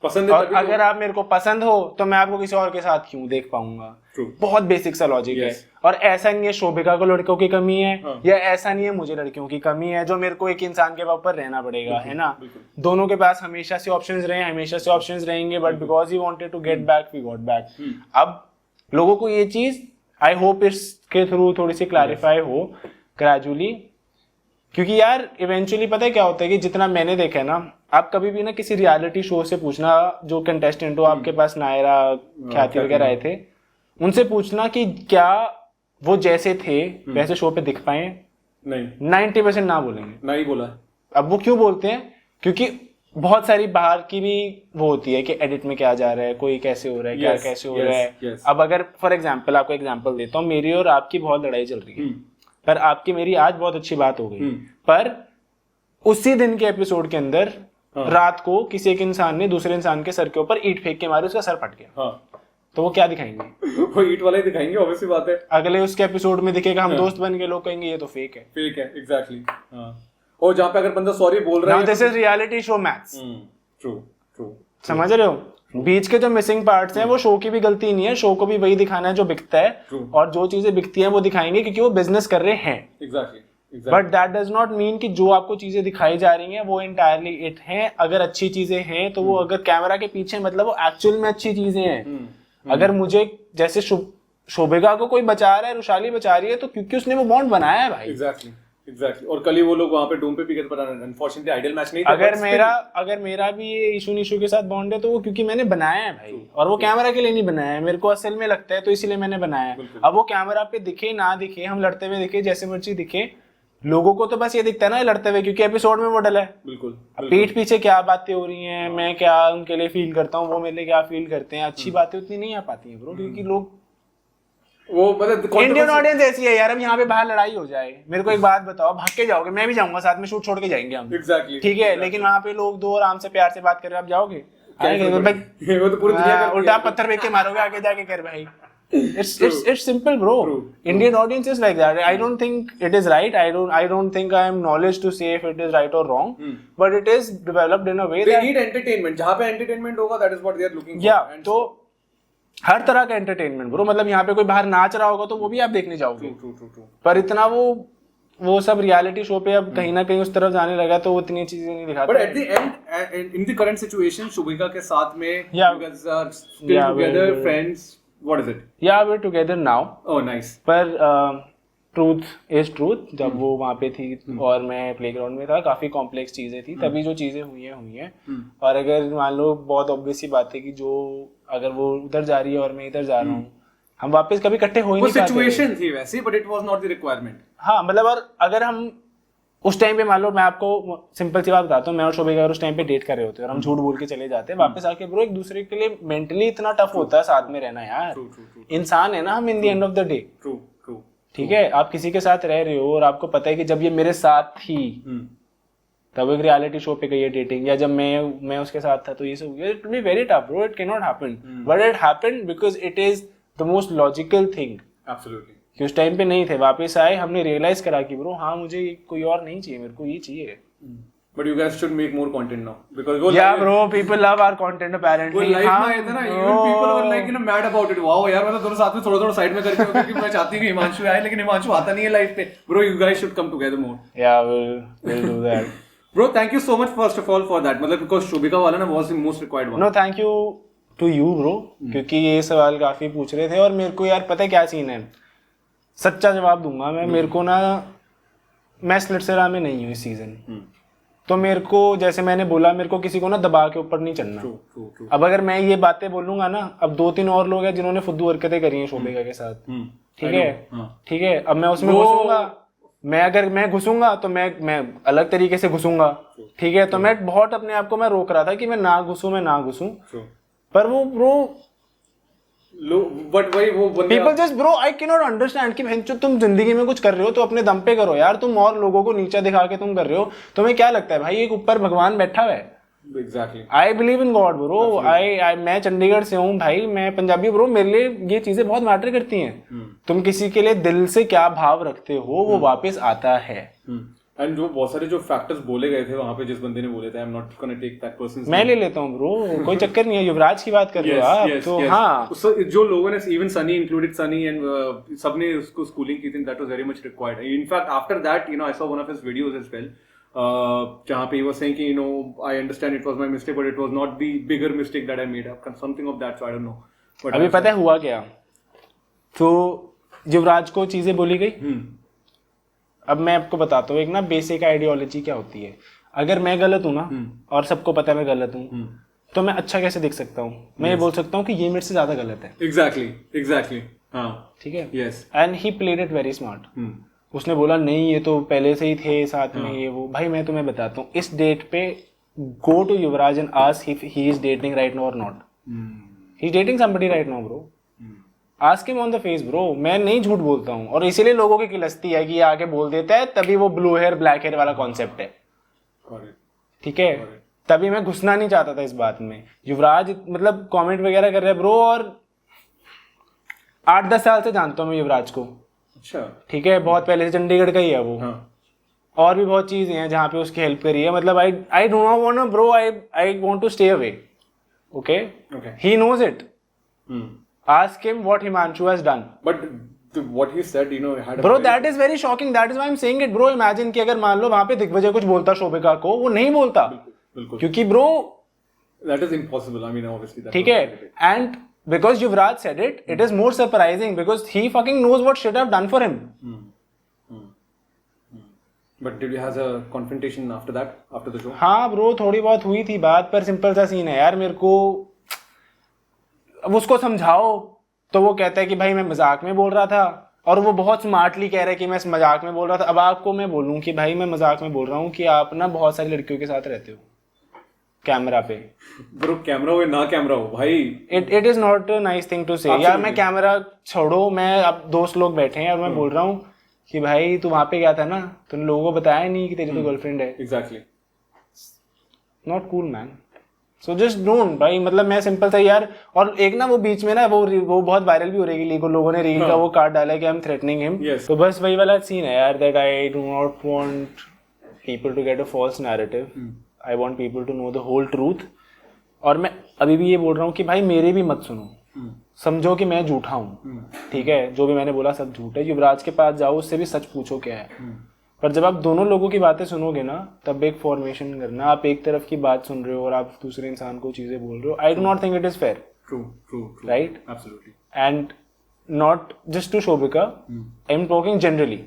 पसंद है, और अगर आप मेरे को पसंद हो तो मैं आपको किसी और के साथ क्यों देख पाऊंगा। बहुत बेसिक सा लॉजिक है। और ऐसा नहीं है शोभिका को लड़कों की कमी है, या ऐसा नहीं है मुझे लड़कियों की कमी है, जो मेरे को एक इंसान के ऊपर रहना पड़ेगा, है ना। दोनों के पास हमेशा से ऑप्शंस रहे, हमेशा से ऑप्शंस रहेंगे, but because he wanted to get back we got back. अब लोगों को ये चीज आई होप इसके थ्रू थोड़ी सी क्लैरिफाई हो ग्रेजुअली, क्योंकि यार इवेंचुअली पता है क्या होता है कि जितना मैंने देखा है ना, आप कभी भी ना किसी रियलिटी शो से पूछना, जो कंटेस्टेंट हो आपके पास, नायरा ख्याति वगैरह आए थे, उनसे पूछना कि क्या वो जैसे थे वैसे शो पे दिख पाए, नहीं 90% ना बोलेंगे, नहीं बोला। अब वो क्यों बोलते हैं, क्योंकि बहुत सारी बाहर की भी वो होती है कि एडिट में क्या जा रहा है, कोई कैसे हो रहा है, क्या कैसे हो रहा है। अब अगर फॉर एग्जाम्पल आपको एग्जाम्पल देता हूँ, मेरी और आपकी बहुत लड़ाई चल रही है, पर आपकी मेरी आज बहुत अच्छी बात हो गई, पर उसी दिन के एपिसोड के अंदर रात को किसी एक इंसान ने दूसरे इंसान के सर के ऊपर ईंट फेंक के मारी, उसका सर फट गया। तो वो क्या दिखाएंगे? वो ईंट वाले दिखाएंगे, ऑब्वियस सी बात है। अगले उसके एपिसोड में दिखेगा हम दोस्त बन गए, लोग कहेंगे ये तो फेक है, फेक है। एग्जैक्टली। और जहाँ पे अगर बंदा सॉरी बोल रहा है, this is reality show maths. True true, समझ रहे हो। बीच के जो मिसिंग पार्ट्स हैं वो शो की भी गलती नहीं है, शो को भी वही दिखाना है जो बिकता है, और जो चीजें बिकती हैं वो दिखाएंगे क्योंकि वो बिजनेस कर रहे हैं। Exactly. But that does not mean कि जो आपको चीजें दिखाई जा रही हैं वो एंटायरली इट हैं। अगर अच्छी चीजें हैं तो वो अगर कैमरा के पीछे मतलब वो एक्चुअल में अच्छी चीजें हैं। अगर मुझे जैसे शोभिका को कोई बचा रहा है, रुशाली बचा रही है, तो क्योंकि उसने वो बॉन्ड बनाया है भाई। एग्जैक्टली। और कल ही वो लोग वहां पे डूम पे भी गए, पता नहीं, अनफॉर्चुनेटली आइडियल मैच नहीं था। अगर मेरा भी ये इशू के साथ बॉन्ड है तो वो क्योंकि मैंने बनाया है भाई, और वो कैमरा के लिए नहीं बनाया है, मेरे को असल में लगता है तो इसीलिए मैंने बनाया है। अब वो कैमरा पे दिखे ना दिखे, हम लड़ते हुए दिखे, जैसे मर्जी दिखे, लोगों को तो बस ये दिखता है ना लड़ते हुए, क्योंकि एपिसोड में वो डला है। बिल्कुल। पीठ पीछे क्या बातें हो रही हैं, मैं क्या उनके लिए फील करता हूँ, वो मेरे लिए क्या फील करते हैं, अच्छी बातें उतनी नहीं आ पाती हैं ब्रो, क्योंकि लोग वो मतलब इंडियन ऑडियंस ऐसी है यार, अब यहाँ पे बाहर लड़ाई हो जाए, मेरे को एक बात बताओ, भाग के जाओगे? मैं भी जाऊंगा साथ में, शूट छोड़ के जाएंगे हम। Exactly. ठीक है, लेकिन वहाँ पे लोग दो आराम से प्यार से बात कर रहे हैं, आप जाओगे? आएंगे तो भाई वो तो पूरी दुनिया का उल्टा पत्थर फेंक के मारोगे आगे जाके, कर भाई। It's simple, bro. Indian audience is like that. I don't think it is right. I don't think I am knowledge to say if it is right or wrong. But it is developed in a way they that need entertainment. जहाँ पे entertainment होगा, that is what they are looking for. yeah, And तो हर तरह का entertainment bro, मतलब यहाँ पे कोई बाहर नाच रहा होगा तो वो भी आप देखने जाओगे। true. पर इतना वो सब रियलिटी शो पे अब कहीं ना कहीं उस तरफ जाने लगा तो वो इतनी चीजें नहीं दिखाते। But at the end, in the current situation, Shubhika के साथ में Yeah. you guys are still Yeah, together, we're- friends. What is it? या we're together now, Oh, nice. पर ट्रूथ इज ट्रूथ, जब वो वहाँ पे थी और मैं प्लेग्राउंड में था, काफी कॉम्प्लेक्स चीजें थी, तभी जो चीजें हुई हैं। और अगर मान लो बहुत ऑब्वियस सी बात है कि जो अगर वो उधर जा रही है और मैं इधर जा रहा हूँ, हम वापस कभी इकट्ठे हो ही वो नहीं पाते। सिचुएशन थी वैसी, but it was not the requirement. हाँ मतलब, और अगर हम उस टाइम पे मान लो, मैं आपको सिंपल सी बात बताता हूँ, मैं और शोभिका उस टाइम पे डेट कर रहे होते हैं और हम झूठ बोल के चले जाते हैं, वापस आके ब्रो एक दूसरे के लिए मेंटली इतना टफ होता है साथ में रहना यार। True. इंसान है ना हम, in the end of the day. True. ठीक है, आप किसी के साथ रह रहे हो और आपको पता है कि जब ये मेरे साथ थी तब एक रियलिटी शो पे गई है डेटिंग, या जब मैं उसके साथ था तो ये सब, it will be very tough bro, it can not happen, but it happened because it is the most logical thing. Absolutely. कि उस टाइम पे नहीं थे, वापस आए, हमने रियलाइज करा कि ब्रो हाँ मुझे कोई और नहीं चाहिए, मेरे को ये चाहिए। But you guys should make more content now because वो Yeah bro, people love our content वो apparently। लाइफ हाँ, में आया था ना, even people were like mad about it. Wow यार, मतलब दोनों साथ में थोड़ा साइड में करके, क्योंकि मैं चाहती हूँ हिमांशु आए, लेकिन हिमांशु आता नहीं है लाइफ पे। Bro, you guys should come together more. Yeah, we'll do that। Bro, thank you so much first of all for that, मतलब because Shubhika वाला ना was the most required one. No, thank you to you bro, क्योंकि ये सवाल काफी पूछ रहे थे और मेरे को यार पता है क्या सीन है, सच्चा जवाब दूंगा मैं। मेरे को ना, मैं स्प्लिट्सविला में नहीं हूँ इस सीजन, तो मेरे को, जैसे मैंने बोला, मेरे को किसी को ना दबा के ऊपर नहीं चढ़ना। True. अब अगर मैं ये बातें बोलूंगा ना, अब 2-3 और लोग हैं जिन्होंने फुद्दू हरकतें करी हैं शोभिका के साथ, ठीक है, अब मैं उसमें घुसूंगा, अगर मैं घुसूंगा तो मैं अलग तरीके से घुसूंगा, ठीक है, तो मैं बहुत अपने आप को मैं रोक रहा था कि मैं ना घुसूं, पर वो ब्रो, बट वही वो बंदा, people just bro, I can not understand कि भैंचो तुम जिंदगी में कुछ कर रहे हो तो अपने दम पे करो यार, तुम और लोगों को नीचा दिखा के तुम कर रहे हो, तुम्हें क्या लगता है भाई एक ऊपर भगवान बैठा हुआ है? Exactly. I believe in God bro, मैं चंडीगढ़ से हूँ भाई, मैं पंजाबी ब्रो, मेरे लिए ये चीजें बहुत मैटर करती हैं। तुम किसी के लिए दिल से क्या भाव रखते हो वो वापस आता है। एंड जो बहुत सारे जो फैक्टर्स बोले गए थे वहां पे, जिस बंदे ने बोले थे, I am not gonna take that person, मैं ले लेता हूँ ब्रो, कोई चक्कर नहीं है, युवराज की बात कर रहे हो आप तो। हाँ, जो लोगों ने, even Sunny included, Sunny and सबने उसको स्कूलिंग की थी, that was very much required. In fact after that, you know, I saw one of his videos as well, जहाँ पे he was saying कि, you know, I understand it was my mistake, but it was not the bigger mistake that I made up, something of that, so I don't know. But अभी पता है हुआ क्या, तो युवराज को चीजें बोली गई। अब मैं आपको बताता हूँ एक ना बेसिक आइडियोलॉजी क्या होती है। अगर मैं गलत हूँ ना, और सबको पता है मैं गलत हूँ, तो मैं अच्छा कैसे दिख सकता हूँ? मैं ये बोल सकता हूँ कि ये मेरे से ज्यादा गलत है। Exactly. हाँ, ठीक है। Yes. And he played it very smart. उसने बोला नहीं ये तो पहले से ही थे साथ में, ये वो। भाई मैं तुम्हें बताता हूँ, इस डेट पे go to Yuvraj and ask if he is dating right now और not. He is dating somebody right now bro, ask him on the face bro. मैं नहीं झूठ बोलता हूँ, और इसीलिए लोगों की किलस्ती है कि ये आके बोल देता है, तभी वो ब्लू हेयर ब्लैक हेयर वाला कॉन्सेप्ट है, ठीक है। तभी मैं घुसना नहीं चाहता था इस बात में। युवराज मतलब कमेंट वगैरह कर रहे हैं ब्रो, और 8-10 साल से जानता हूँ मैं युवराज को, अच्छा, ठीक है, बहुत पहले से चंडीगढ़ का ही है वो। हाँ. और भी बहुत चीजें हैं जहाँ पे उसकी हेल्प करी है, मतलब I do not want bro, I want to stay away, okay, he knows it. Ask him what Himanshu has done. But what he said, you know, had a bro, that is very shocking. That is why I'm saying it, bro. Imagine कि अगर मान लो वहाँ पे दिग्विजय कुछ बोलता शोभिका को, वो नहीं बोलता, बिल्कुल, क्योंकि bro, that is impossible. I mean, obviously, that ठीक है, and because Yuvraj said it, it is more surprising because he fucking knows what shit I've done for him. But did you have a confrontation after that, after the show? हाँ bro, थोड़ी बहुत हुई थी बात, पर simple सा scene है यार। मेरे को अब उसको समझाओ तो वो कहता है कि भाई मैं मजाक में बोल रहा था, और वो बहुत स्मार्टली कह रहा है कि मैं मजाक में बोल रहा था। अब आपको मैं बोलूं कि भाई मैं मजाक में बोल रहा हूँ कि आप ना बहुत सारी लड़कियों के साथ रहते हो, कैमरा पे. ब्रो कैमरा हो या ना कैमरा हो भाई, it is not a nice thing to say. यार मैं कैमरा छोड़ो, मैं अब दोस्त लोग बैठे हैं और मैं बोल रहा हूँ कि भाई तू वहां पे गया था ना, तूने लोगों को बताया नहीं कि तेरी तो गर्लफ्रेंड है. Exactly. Not cool man. So just don't भाई. मतलब मैं सिंपल था यार. और एक ना वो बीच में ना वो बहुत वायरल भी हो रही है, लोगों ने रील का वो कार्ड डाला है कि आई एम थ्रेटनिंग हिम. तो बस वही वाला सीन है यार, that I do not want people to get a false narrative. I want people to know the whole truth. और मैं अभी भी ये बोल रहा हूँ कि भाई मेरे भी मत सुनो. समझो कि मैं झूठा हूँ, ठीक है, जो भी मैंने बोला सब झूठ है. युवराज के पास जाओ, उससे भी सच पूछो क्या है. पर जब आप दोनों लोगों की बातें सुनोगे ना, तब एक फॉर्मेशन करना. आप एक तरफ की बात सुन रहे हो और आप दूसरे इंसान को चीजें बोल रहे हो. I do not think it is fair. True true right. Absolutely. And not just to Shobhika, I am talking generally.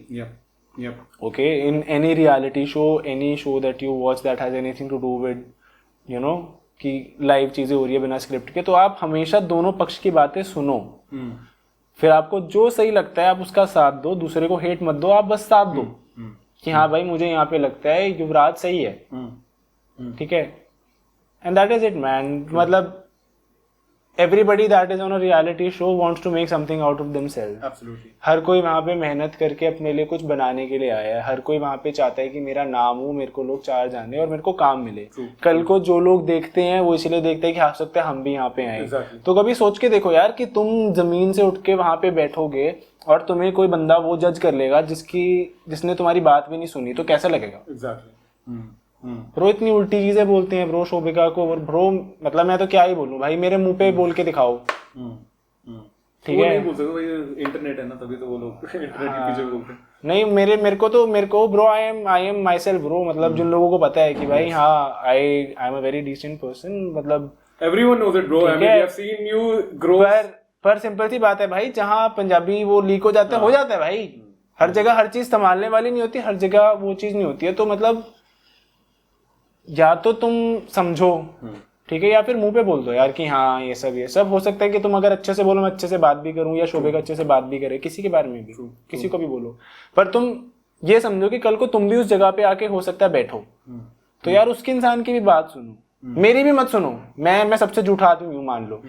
Yep. Okay, in any reality show, any show that you watch that has anything to do with, you know, कि live चीजें हो रही है बिना script के, तो आप हमेशा दोनों पक्ष की बातें सुनो. फिर आपको जो सही लगता है आप उसका साथ दो, दूसरे को हेट मत दो, आप बस साथ दो कि हाँ भाई मुझे यहाँ पे लगता है युवराज सही है, ठीक है. And that is it man. मतलब everybody that is on a reality show wants to make something out of themselves. Absolutely. हर कोई वहाँ पे मेहनत करके अपने लिए कुछ बनाने के लिए आया है. हर कोई वहाँ पे चाहता है कि मेरा नाम हो, मेरे को लोग चार जाने और मेरे को काम मिले. कल को जो लोग देखते हैं वो इसलिए देखते हैं कि हो सकता है हम भी यहाँ पे आए. तो कभी सोच के देखो यार कि तुम जमीन से उठ के वहाँ पे बैठोगे और तुम्हें कोई बंदा वो जज कर लेगा जिसने तुम्हारी बात भी नहीं सुनी, तो कैसा लगेगा. Exactly. ब्रो इतनी उल्टी चीजें बोलते हैं ब्रो शोभिका को. और ब्रो मतलब मैं तो क्या ही बोलूं भाई, मेरे मुंह पे बोल के दिखाओ. ठीक है, नहीं बोल सकते भाई, इंटरनेट है ना, तभी तो वो लोग इंटरनेट के पीछे बोलते हैं. नहीं मेरे को bro I am myself bro. मतलब जिन लोगों को पता है कि भाई हाँ I am a very decent person. मतलब everyone knows it bro. I mean we have seen you grow. पर सिंपल सी बात है भाई, जहाँ पंजाबी वो लीक हो जाता है हो जाता है भाई. हर जगह हर चीज संभालने वाली नहीं होती, हर जगह वो चीज नहीं होती है. तो मतलब या तो तुम समझो, ठीक है, या फिर मुंह पे बोल दो यार कि हाँ ये सब हो सकता है कि तुम अगर अच्छे से बोलो मैं अच्छे से बात भी करूं, या शोभिका अच्छे से बात भी करे, किसी के बारे में भी किसी को भी बोलो. पर तुम ये समझो कि कल को तुम भी उस जगह पे आके हो सकता है बैठो, तो यार उसके इंसान की भी बात सुनो, मेरी भी मत सुनो. मैं सबसे झूठा आदमी हूँ मान लो,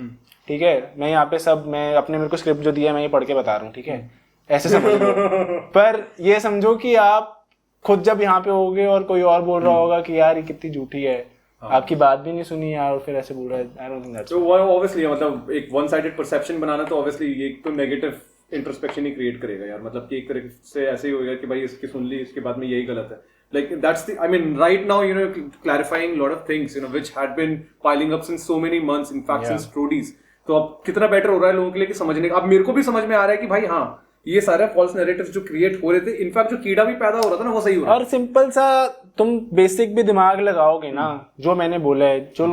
ठीक है. मैं यहाँ पे मैं अपने मेरे को स्क्रिप्ट जो दिया मैं ये पढ़ के बता रहा हूँ, ठीक है, ऐसे समझ लो. पर ये समझो कि आप खुद जब यहाँ पे होगे और कोई और बोल रहा होगा कि यार ये कितनी झूठी है, आपकी बात भी नहीं सुनी यार, और फिर ऐसे बोल रहा है. आई डोंट थिंक दैट्स तो वो ऑब्वियसली मतलब एक वन साइडेड परसेप्शन बनाना, तो ऑब्वियसली ये तो नेगेटिव इंट्रोस्पेक्शन ही क्रिएट करेगा यार. मतलब कि एक तरह से ऐसे ही होगा कि भाई इसकी सुन ली, इसके बाद में यही गलत है. Like that's the, I mean, right now, you know, clarifying a lot of things, you know, which had been piling up since so many months, in fact, since Prodies. तो अब कितना बेटर हो रहा है लोगों के लिए कि समझने का. अब मेरे को भी समझ में आ रहा है कि भाई हाँ ये सारे फॉल्स नैरेटिव्स जो क्रिएट हो रहे थे, इनफैक्ट जो कीड़ा भी पैदा हो रहा था ना वो सही हो रहा है. और सिंपल सा तुम बेसिक भी दिमाग लगाओगे ना, जो मैंने बोला है, जो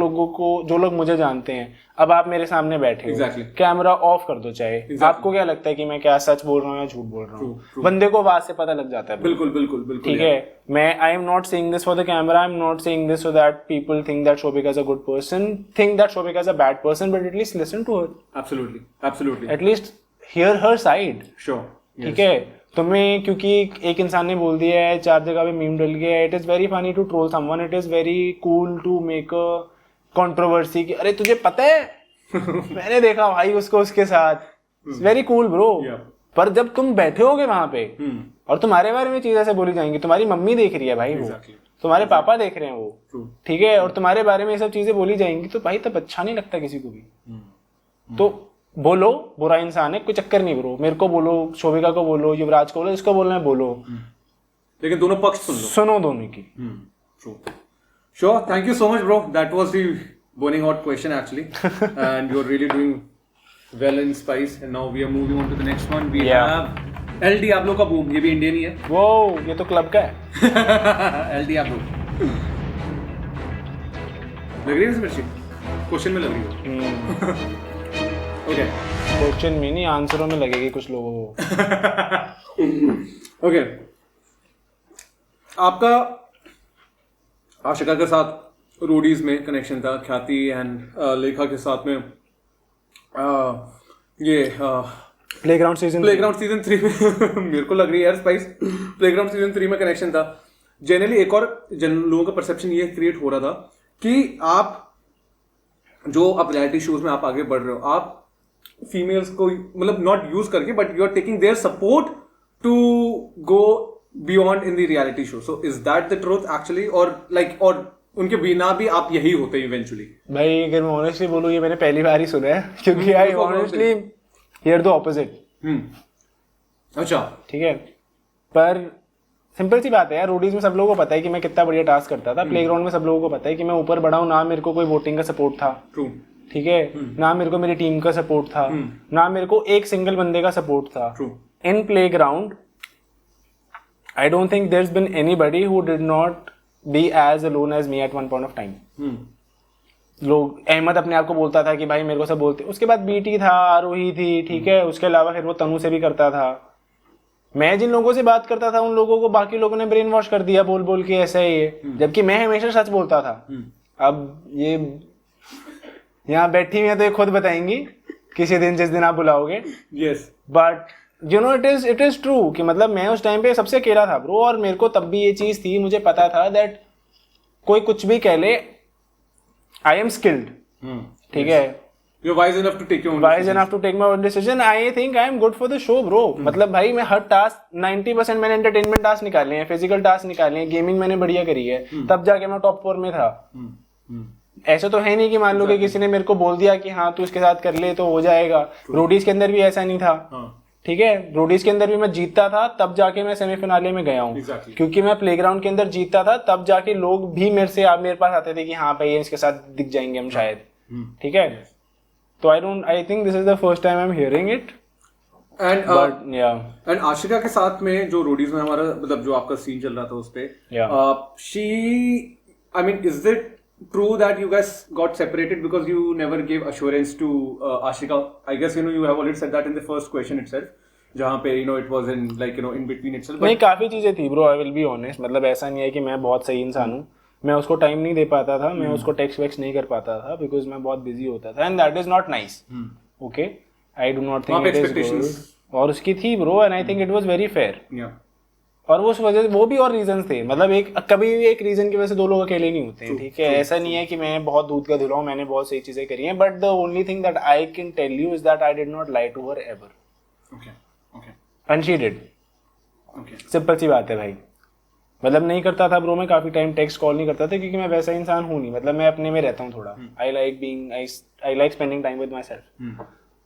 लोग मुझे जानते हैं, अब आप मेरे सामने बैठे हो, कैमरा ऑफ कर दो चाहे. आपको क्या लगता है कि मैं क्या सच बोल रहा हूँ या झूठ बोल रहा हूँ? बंदे को आवाज से पता लग जाता है. बिल्कुल. ठीक है, मैं I am not saying this for the camera, I am not saying this so that people think that Shobhika is a good person, think that Shobhika is a bad person, but at least listen to her. Absolutely. At least hear her side. Sure. ठीक है, तुम्हें क्योंकि एक इंसान ने बोल दिया है, 4 जगह पे मीम डल गया है, it is very funny to troll someone, it is very cool to make a controversy कि अरे तुझे पता है मैंने देखा भाई उसको उसके साथ. It's very cool bro. पर जब तुम बैठे होगे वहां पे और तुम्हारे बारे में चीजें ऐसे बोली जाएंगी, तुम्हारी मम्मी देख रही है भाई, वो तुम्हारे पापा देख रहे हैं वो, ठीक है, और तुम्हारे बारे में ये सब चीजें बोली जाएंगी, तो भाई तब अच्छा नहीं लगता किसी को भी. तो बोलो, बुरा इंसान है, कोई चक्कर नहीं ब्रो. मेरे को बोलो, शोभिका को बोलो, युवराज को बोलो, जिसको बोलना है बोलो, लेकिन दोनों पक्ष सुनो दोनों की. Sure, thank you so much bro, that was the burning hot question actually and you're really doing well in Spice. And now we are moving on to the next one. We have El Diablo का boom. ये भी Indian ही है. वो ये तो club का है. El Diablo लग रही है इस मिर्ची क्वेश्चन में लग रही है. ओके, क्वेश्चन में नहीं आंसरों में लगेगी कुछ लोगों को. ओके, आपका आशिका के साथ रोडीज में कनेक्शन था, ख्याति एंड लेखा के साथ में ये प्लेग्राउंड सीजन 3 में मेरे को लग रही है यार स्पाइस, प्लेग्राउंड सीजन 3 में कनेक्शन था. जनरली एक और लोगों का परसेप्शन ये क्रिएट हो रहा था कि आप जो आप रियलिटी शोज में आप आगे बढ़ रहे हो, आप फीमेल्स को मतलब नॉट यूज करके, but you are taking their support to go beyond in the reality show. So is that the truth actually, और लाइक और उनके बिना भी आप यही होते इवेंचुअली? भाई अगर मैं ऑनेस्टली बोलूँ, ये मैंने पहली बार ही सुना है, क्योंकि I honestly here the opposite. अच्छा, ठीक है, पर सिंपल सी बात है यार, रोडीज में सब लोगों को पता है कि मैं कितना बढ़िया टास्क करता था. प्लेग्राउंड में सब लोगों को पता है कि मैं ऊपर बढ़ा हूँ. ना मेरे को कोई वोटिंग का सपोर्ट था, ट्रू, ठीक है, ना मेरे को मेरी टीम का सपोर्ट था, ना मेरे को एक सिंगल बंदे का सपोर्ट था. True. In Playground I don't think there has been anybody who did not be as alone as me at one point of time. लोग, अहमद अपने आप को बोलता था कि भाई मेरे को सब बोलते. उसके बाद बीटी था, आरोही थी, ठीक है, उसके अलावा फिर वो तनु से भी करता था. मैं जिन लोगों से बात करता था उन लोगों को बाकी लोगों ने ब्रेन वॉश कर दिया बोल बोल के ऐसा ही है, जबकि मैं हमेशा सच बोलता था. अब ये यहाँ बैठी हुई है तो ये खुद बताएंगी किसी दिन जिस दिन आप बुलाओगे. Yes, but you know it is true कि मतलब मैं उस टाइम पे सबसे अकेला था ब्रो. और मेरे को तब भी ये चीज थी, मुझे पता था दैट कोई कुछ भी कह ले, आई एम स्किल्ड. ठीक है, you're wise enough to take your own wise decisions. enough to take my own decision. I think I am good for the show, bro. मतलब भाई मैं हर टास्क 90% मैंने एंटरटेनमेंट टास्क निकाले हैं, फिजिकल टास्क निकाले हैं, गेमिंग मैंने बढ़िया करी है, तब जाके मैं टॉप 4 में था. ऐसा तो है नहीं कि मान लो कि किसी ने मेरे को बोल दिया कि हाँ तू इसके साथ कर ले तो हो जाएगा. रोडीज के अंदर भी ऐसा नहीं था. ठीक है, रोडीज के अंदर भी मैं जीतता था, तब जाके मैं सेमीफिनाले में गया हूँ. Exactly. क्योंकि मैं प्लेग्राउंड के अंदर जीतता था, तब जाके लोग भी मेरे पास आते थे कि हाँ भाई इसके साथ दिख जाएंगे हम शायद. ठीक है, तो I think this is the first time I'm hearing it. And But yeah, and Ashika के साथ में जो रोडीज में हमारा मतलब जो आपका सीन चल रहा था उस पे, Yeah. I mean, is it true that you guys got separated because you never gave assurance to Ashika? I guess you have already said that in the first question itself. जहाँ पे it was in like in between itself. नहीं काफी चीजें थी bro, I will be honest. मतलब ऐसा नहीं है कि मैं बहुत सही इंसान हूँ. मैं उसको टाइम नहीं दे पाता था, मैं उसको टेक्स्ट वेक्स्ट नहीं कर पाता था बिकॉज मैं बहुत बिजी होता था, and that is not nice. Okay, I do not think it is good. और उसकी थी bro, and I think it was very fair. और वो उस वजह से वो भी और रीजंस थे. मतलब कभी भी एक रीजन की वजह से दो लोग अकेले नहीं होते हैं. ठीक है, ऐसा नहीं है कि मैं बहुत दूध का धुला हूँ, मैंने बहुत सही चीजें करी हैं, but the only thing that I can tell you is that I did not lie to her ever. And she did. Simple सी बात है भाई. मतलब नहीं करता था ब्रो, मैं काफी टाइम टेक्स्ट कॉल नहीं करता था क्योंकि मैं वैसा इंसान हूँ नहीं. मतलब मैं अपने में रहता हूँ थोड़ा. I like spending time with my self.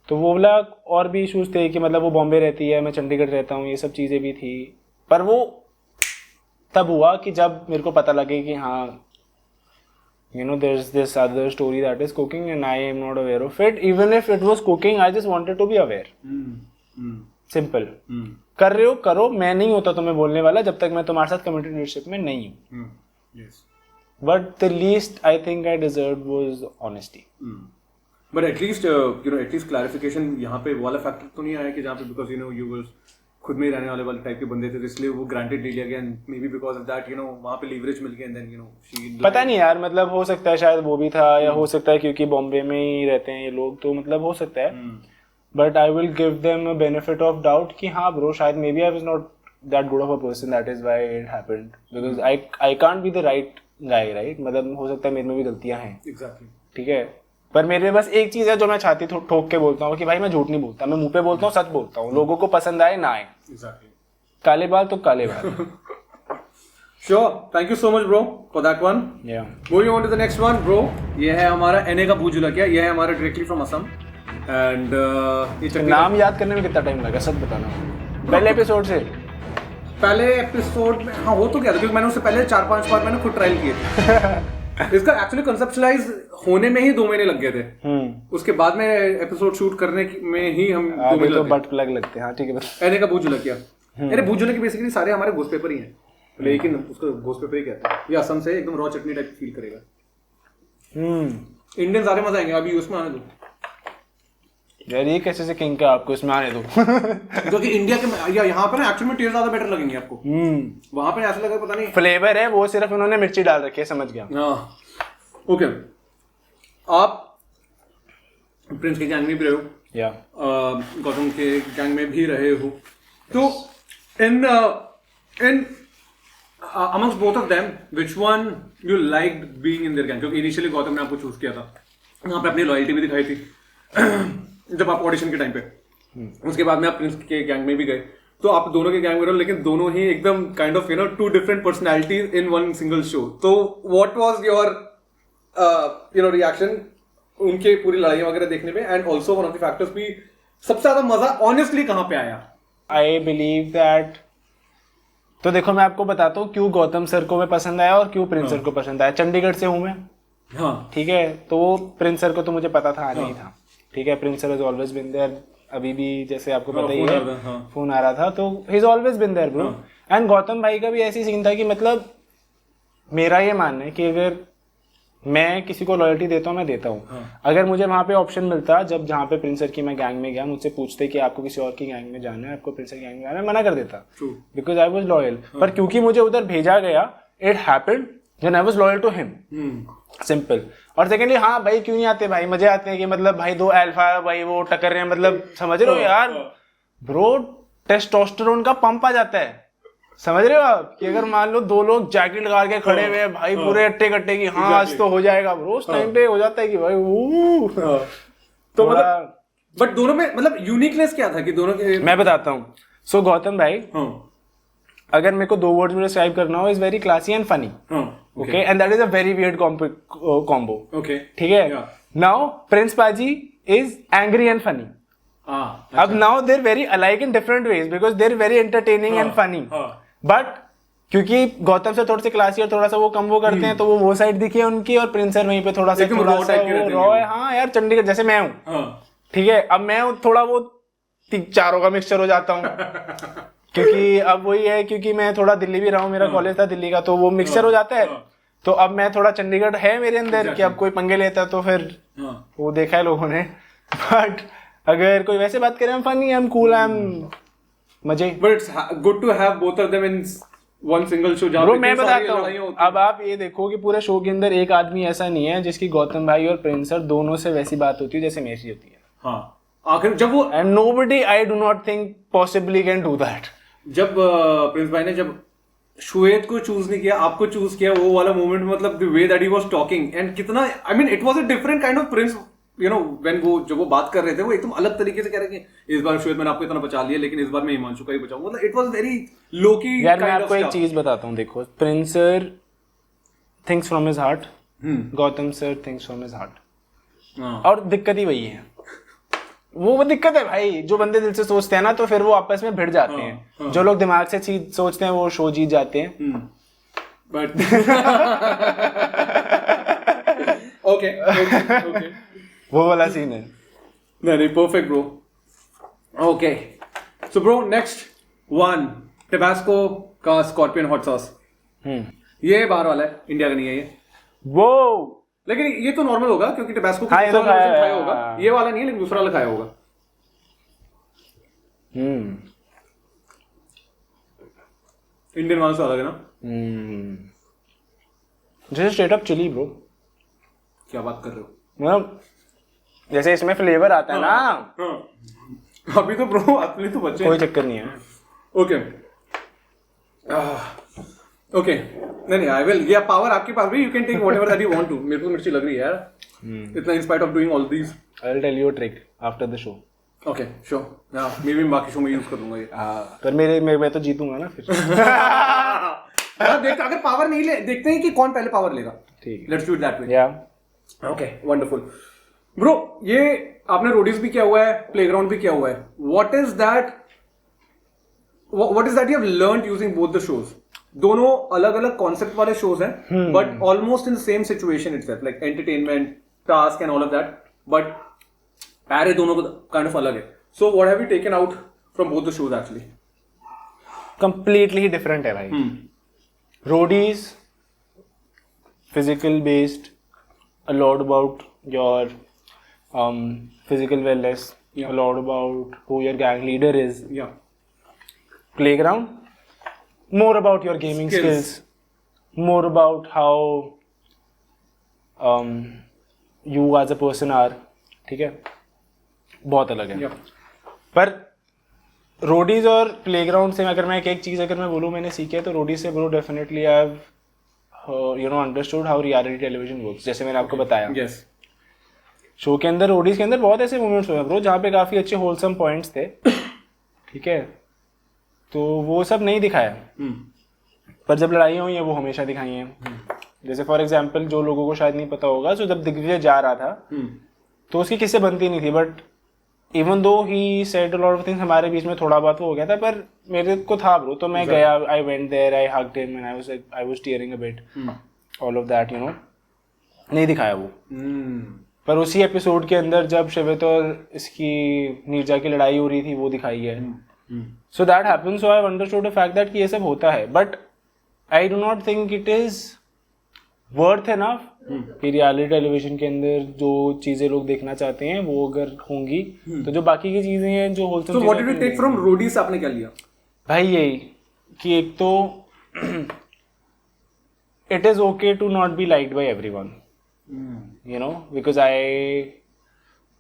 तो वो वाला और भी इशूज थे कि मतलब वो बॉम्बे रहती है, मैं चंडीगढ़ रहता हूँ, ये सब चीजें भी थी. पर वो तब हुआ कि जब मेरे को पता लगे कि हाँ there is this other story that is cooking and I am not aware of it. Even if it was cooking, I just wanted to be aware. Simple. कर रहे हो करो, मैं नहीं होता तुम्हें बोलने वाला जब तक मैं तुम्हारे साथ कमिटेड रिलेशनशिप में नहीं हूँ. But the least I think I deserve was honesty. But at least clarification यहाँ पे वाला फैक्टर तो नहीं आया कि जहाँ पे बिकॉज यू वर खुद में ही रहने वाले टाइप के बंदे थे, इसलिए वो ग्रांटेड ले लिया गया, and may be because of that वहाँ पे लीवरेज मिल गया, एंड देन शी पता नहीं यार. मतलब हो सकता है शायद वो भी था, या हो सकता है क्योंकि बॉम्बे में ही रहते हैं ये लोग, तो मतलब हो सकता है. But I will give them a benefit of doubt कि हाँ bro शायद maybe I was not that good of a person, that is why it happened, because I can't be the right guy, right? मतलब हो सकता है मेरे में भी गलतियाँ हैं. Exactly. ठीक है, पर मेरे बस एक चीज़ है जो मैं छाती ठोक के बोलता हूँ कि भाई मैं झूठ नहीं बोलता, मैं मुंह पे बोलता हूँ, सच बोलता हूँ. लोगों को पसंद आए ना आए. Exactly. काले बाल तो काले बाल. Sure, thank you so much bro for that one. Yeah. Moving on to the next one bro. ये है हमारा NA का भूजुलकिया, ये है हमारा directly from Assam. एंड नाम याद करने में कितना टाइम लगा सच बताना? पहले एपिसोड से? पहले एपिसोड में हाँ हो तो गया था, क्योंकि मैंने उससे पहले 4-5 बार मैंने खुद ट्रायल किए थे. इसका एक्चुअली कंसेप्चुअलाइज होने में ही 2 महीने लग गए थे. उसके बाद में एपिसोड शूट करने में ही हम 2 महीने तो बट प्लग लगते हैं. हाँ ठीक है. एने का भूजुलकिया. अरे भूजुलकिया बेसिकली सारे हमारे घोस्ट पेपर ही हैं, लेकिन उसको घोस्ट पेपर ही कहते हैं. ये असम से एकदम रॉ चटनी टाइप फील करेगा. इंडियन सारे मजा आएंगे. अभी उसमें आने दो यार, ये कैसे से किंग का आपको इसमें आने दो. क्योंकि इंडिया के या यहाँ पर ना एक्चुअल में टेस्ट ज्यादा बेटर लगेंगे आपको. वहां पे ऐसा लगा पता नहीं फ्लेवर है वो, सिर्फ उन्होंने मिर्ची डाल रखी है. समझ गया. हाँ ओके. आप प्रिंस के गैंग में भी रहे हो, या गौतम के गैंग में भी रहे हो, तो इन amongst both of them, which one you liked being in their gang? क्योंकि इनिशियली गौतम ने आपको चूज किया था, वहाँ पे अपनी लॉयल्टी भी दिखाई थी जब आप ऑडिशन के टाइम पे, उसके बाद में आप प्रिंस के गैंग में भी गए, तो आप दोनों के गैंग में रहो, लेकिन दोनों ही एकदम kind of too different personalities in one single show. तो व्हाट वाज योर रिएक्शन उनके पूरी लड़ाई वगैरह देखने में, and also one of the factors भी सबसे ज्यादा मजा ऑनेस्टली कहाँ पे आया? आई बिलीव दैट, तो देखो मैं आपको बताता हूँ क्यों गौतम सर को मैं पसंद आया और क्यों प्रिंस सर को पसंद आया. चंडीगढ़ से हूँ मैं, हाँ ठीक है, तो वो प्रिंस सर को तो मुझे पता था नहीं था, ठीक है. Prince sir has always been there, अभी भी जैसे आपको पता ही है फोन आ रहा था, तो he is always been there bro. And Gautam भाई का भी ऐसी सीन था कि मतलब मेरा ये मानना है कि अगर मैं किसी को लॉयल्टी देता हूँ, मैं देता हूँ. अगर मुझे वहां पे ऑप्शन मिलता, जब जहाँ पे प्रिंस सर की मैं गैंग में गया, मुझसे पूछते कि आपको किसी और की गैंग में जाना है, आपको प्रिंस सर की गैंग में जाना है, मना कर देता बिकॉज आई वॉज लॉयल. पर क्योंकि मुझे उधर भेजा गया, it happened when I was loyal to him, simple. और सेकेंडली हाँ भाई क्यों नहीं आते भाई, मजे आते हैं कि मतलब भाई दो अल्फा भाई वो टक्कर रहे हैं, मतलब समझ रहे हो यार ब्रो, टेस्टोस्टेरोन का पंप आ जाता है, समझ रहे हो आप, कि अगर मान लो दो लोग जैकेट लगा के खड़े हुए हैं भाई पूरे अट्टे कट्टे की, हाँ आज तो हो जाएगा ब्रो, उस टाइम पे हो जाता है कि भाई तो मतलब बट दोनों में मतलब यूनिकनेस क्या था कि दोनों के? मैं बताता हूँ. सो गौतम भाई अगर मेरे को दो वर्ड्स में डिस्क्राइब करना हो, is very classy and funny, okay, and that is a very weird combo, okay, ठीक है. नाउ प्रिंस पाजी इज एंग्री एंड फनी. अब now there very alike in different ways because there very entertaining and funny. But क्योंकि गौतम से थोड़े से classy और थोड़ा सा वो कम वो करते हैं, तो वो साइड दिखी है उनकी, और प्रिंस सर वहीं पे थोड़ा सा रॉ है. हाँ यार चंडीगढ़ जैसे मैं हूँ, ठीक है, अब मैं थोड़ा वो चारों का मिक्सचर हो जाता हूँ क्योंकि अब वही है, क्योंकि मैं थोड़ा दिल्ली भी रहा हूँ, मेरा कॉलेज था दिल्ली का, तो वो मिक्सचर हो जाता है. तो अब मैं थोड़ा चंडीगढ़ है मेरे अंदर कि अब कोई पंगे लेता तो फिर वो देखा है लोगों ने. बट अगर कोई वैसे बात करे, I'm funny, I'm cool, I'm मजे. But it's good to have both of them in one single show. Bro मैं बताता हूँ, अब आप ये देखो कि पूरे शो के अंदर एक आदमी ऐसा नहीं है जिसकी गौतम भाई और प्रिंस सर दोनों से वैसी बात होती है जैसे मेरी होती है. हाँ आखिर जब वो, and nobody I do not think possibly can do that. जब प्रिंस भाई ने जब श्वेत को चूज नहीं किया, आपको चूज किया, वो वाला मोमेंट, मतलब the way that he was talking, and कितना, I mean it was a different kind of prince, you know, when वो जब वो बात कर रहे थे, वो एकदम अलग तरीके से कह रहे कि इस बार श्वेत मैंने आपको इतना बचा लिया, लेकिन इस बार मैं हिमांशु का ही बचाऊं. मतलब इट वाज वेरी लो की. यार मैं आपको एक चीज बताता हूँ, देखो Prince sir thinks from his heart, Gautam sir thinks from his heart, और दिक्कत ही वही है. वो दिक्कत है भाई, जो बंदे दिल से सोचते हैं ना तो फिर वो आपस में भिड़ जाते हैं. जो लोग दिमाग से सोचते हैं वो शो जीत जाते हैं. बट ओके वो वाला सीन है. नहीं perfect bro. Okay so bro next one, Tabasco का स्कॉर्पियन हॉट सॉस. ये बाहर वाला है, इंडिया का नहीं है ये. वो लेकिन ये तो नॉर्मल होगा क्योंकि टेबास्को हाँ, ये तो खाया होगा. ये वाला नहीं है, लेकिन दूसरा वाला खाया होगा. इंडियन वाला से अलग है ना. जैसे स्ट्रेट अप चिली ब्रो. क्या बात कर रहे हो? मतलब जैसे इसमें फ्लेवर आता है ना. अभी तो ब्रो अपने तो बच्चे, कोई चक्कर नहीं है. ओके ओके नहीं आई विल, ये पावर आपके पास भी, you can take whatever that you want to. मेरे को मिर्ची लग रही है यार इतना, in spite of doing all these. I will tell you a trick after the show. Okay sure. हां मे बी बाकी शो में यूज कर दूंगा ये. पर मैं तो जीतूंगा ना फिर. देखते अगर पावर नहीं ले, देखते हैं कि कौन पहले पावर लेगा. ठीक है, let's do it that way. या ओके वंडरफुल ब्रो. ये आपने रोडीज भी किया हुआ है, प्लेग्राउंड भी किया हुआ है. What is that you have learned using both the shows? दोनों अलग अलग कॉन्सेप्ट वाले शोज हैं, but almost in the same situation itself, like entertainment, task and all of that, but पैरे दोनों को काइंड ऑफ अलग है. So what have you taken out from both the shows actually? Completely different है भाई. Roadies physical based, a lot about your physical wellness, a lot about who your gang leader is. Playground, more about your gaming skills, more about how you as a person are. ठीक है, बहुत अलग है. पर Roadies और playground से अगर मैं एक चीज़ अगर मैं बोलूँ मैंने सीखी है तो रोडीज से bro definitely I have understood how reality television works, जैसे मैंने आपको बताया। Yes. शो के अंदर रोडीज के अंदर बहुत ऐसे मोमेंट्स हुए ब्रो जहाँ पे काफ़ी अच्छे होलसम पॉइंट्स थे, ठीक है, तो वो सब नहीं दिखाया, पर जब लड़ाइयाँ हुई हैं वो हमेशा दिखाई हैं। जैसे फॉर एग्जाम्पल जो लोगों को शायद नहीं पता होगा, तो जब दिग्विजय जा रहा था तो उसकी किससे बनती नहीं थी, but even though he said a lot of things, हमारे बीच में थोड़ा बहुत वो हो गया था, पर मेरे को था ब्रो, तो मैं गया, I went there, I hugged him and I was tearing a bit, all of that, नहीं दिखाया वो। पर उसी एपिसोड के अंदर जब श्वेता और इसकी नीरजा की लड़ाई हो रही थी वो दिखाई है। So that happens, so I have understood the fact that कि ये सब होता है, but I do not think it is worth enough कि रियलिटी टेलीविजन के अंदर जो चीजें लोग देखना चाहते हैं वो अगर होंगी तो जो बाकी की चीजें हैं जो wholesome. So what did you take from Roadies? आपने क्या लिया? भाई यही कि एक तो it is okay to not be liked by everyone, because I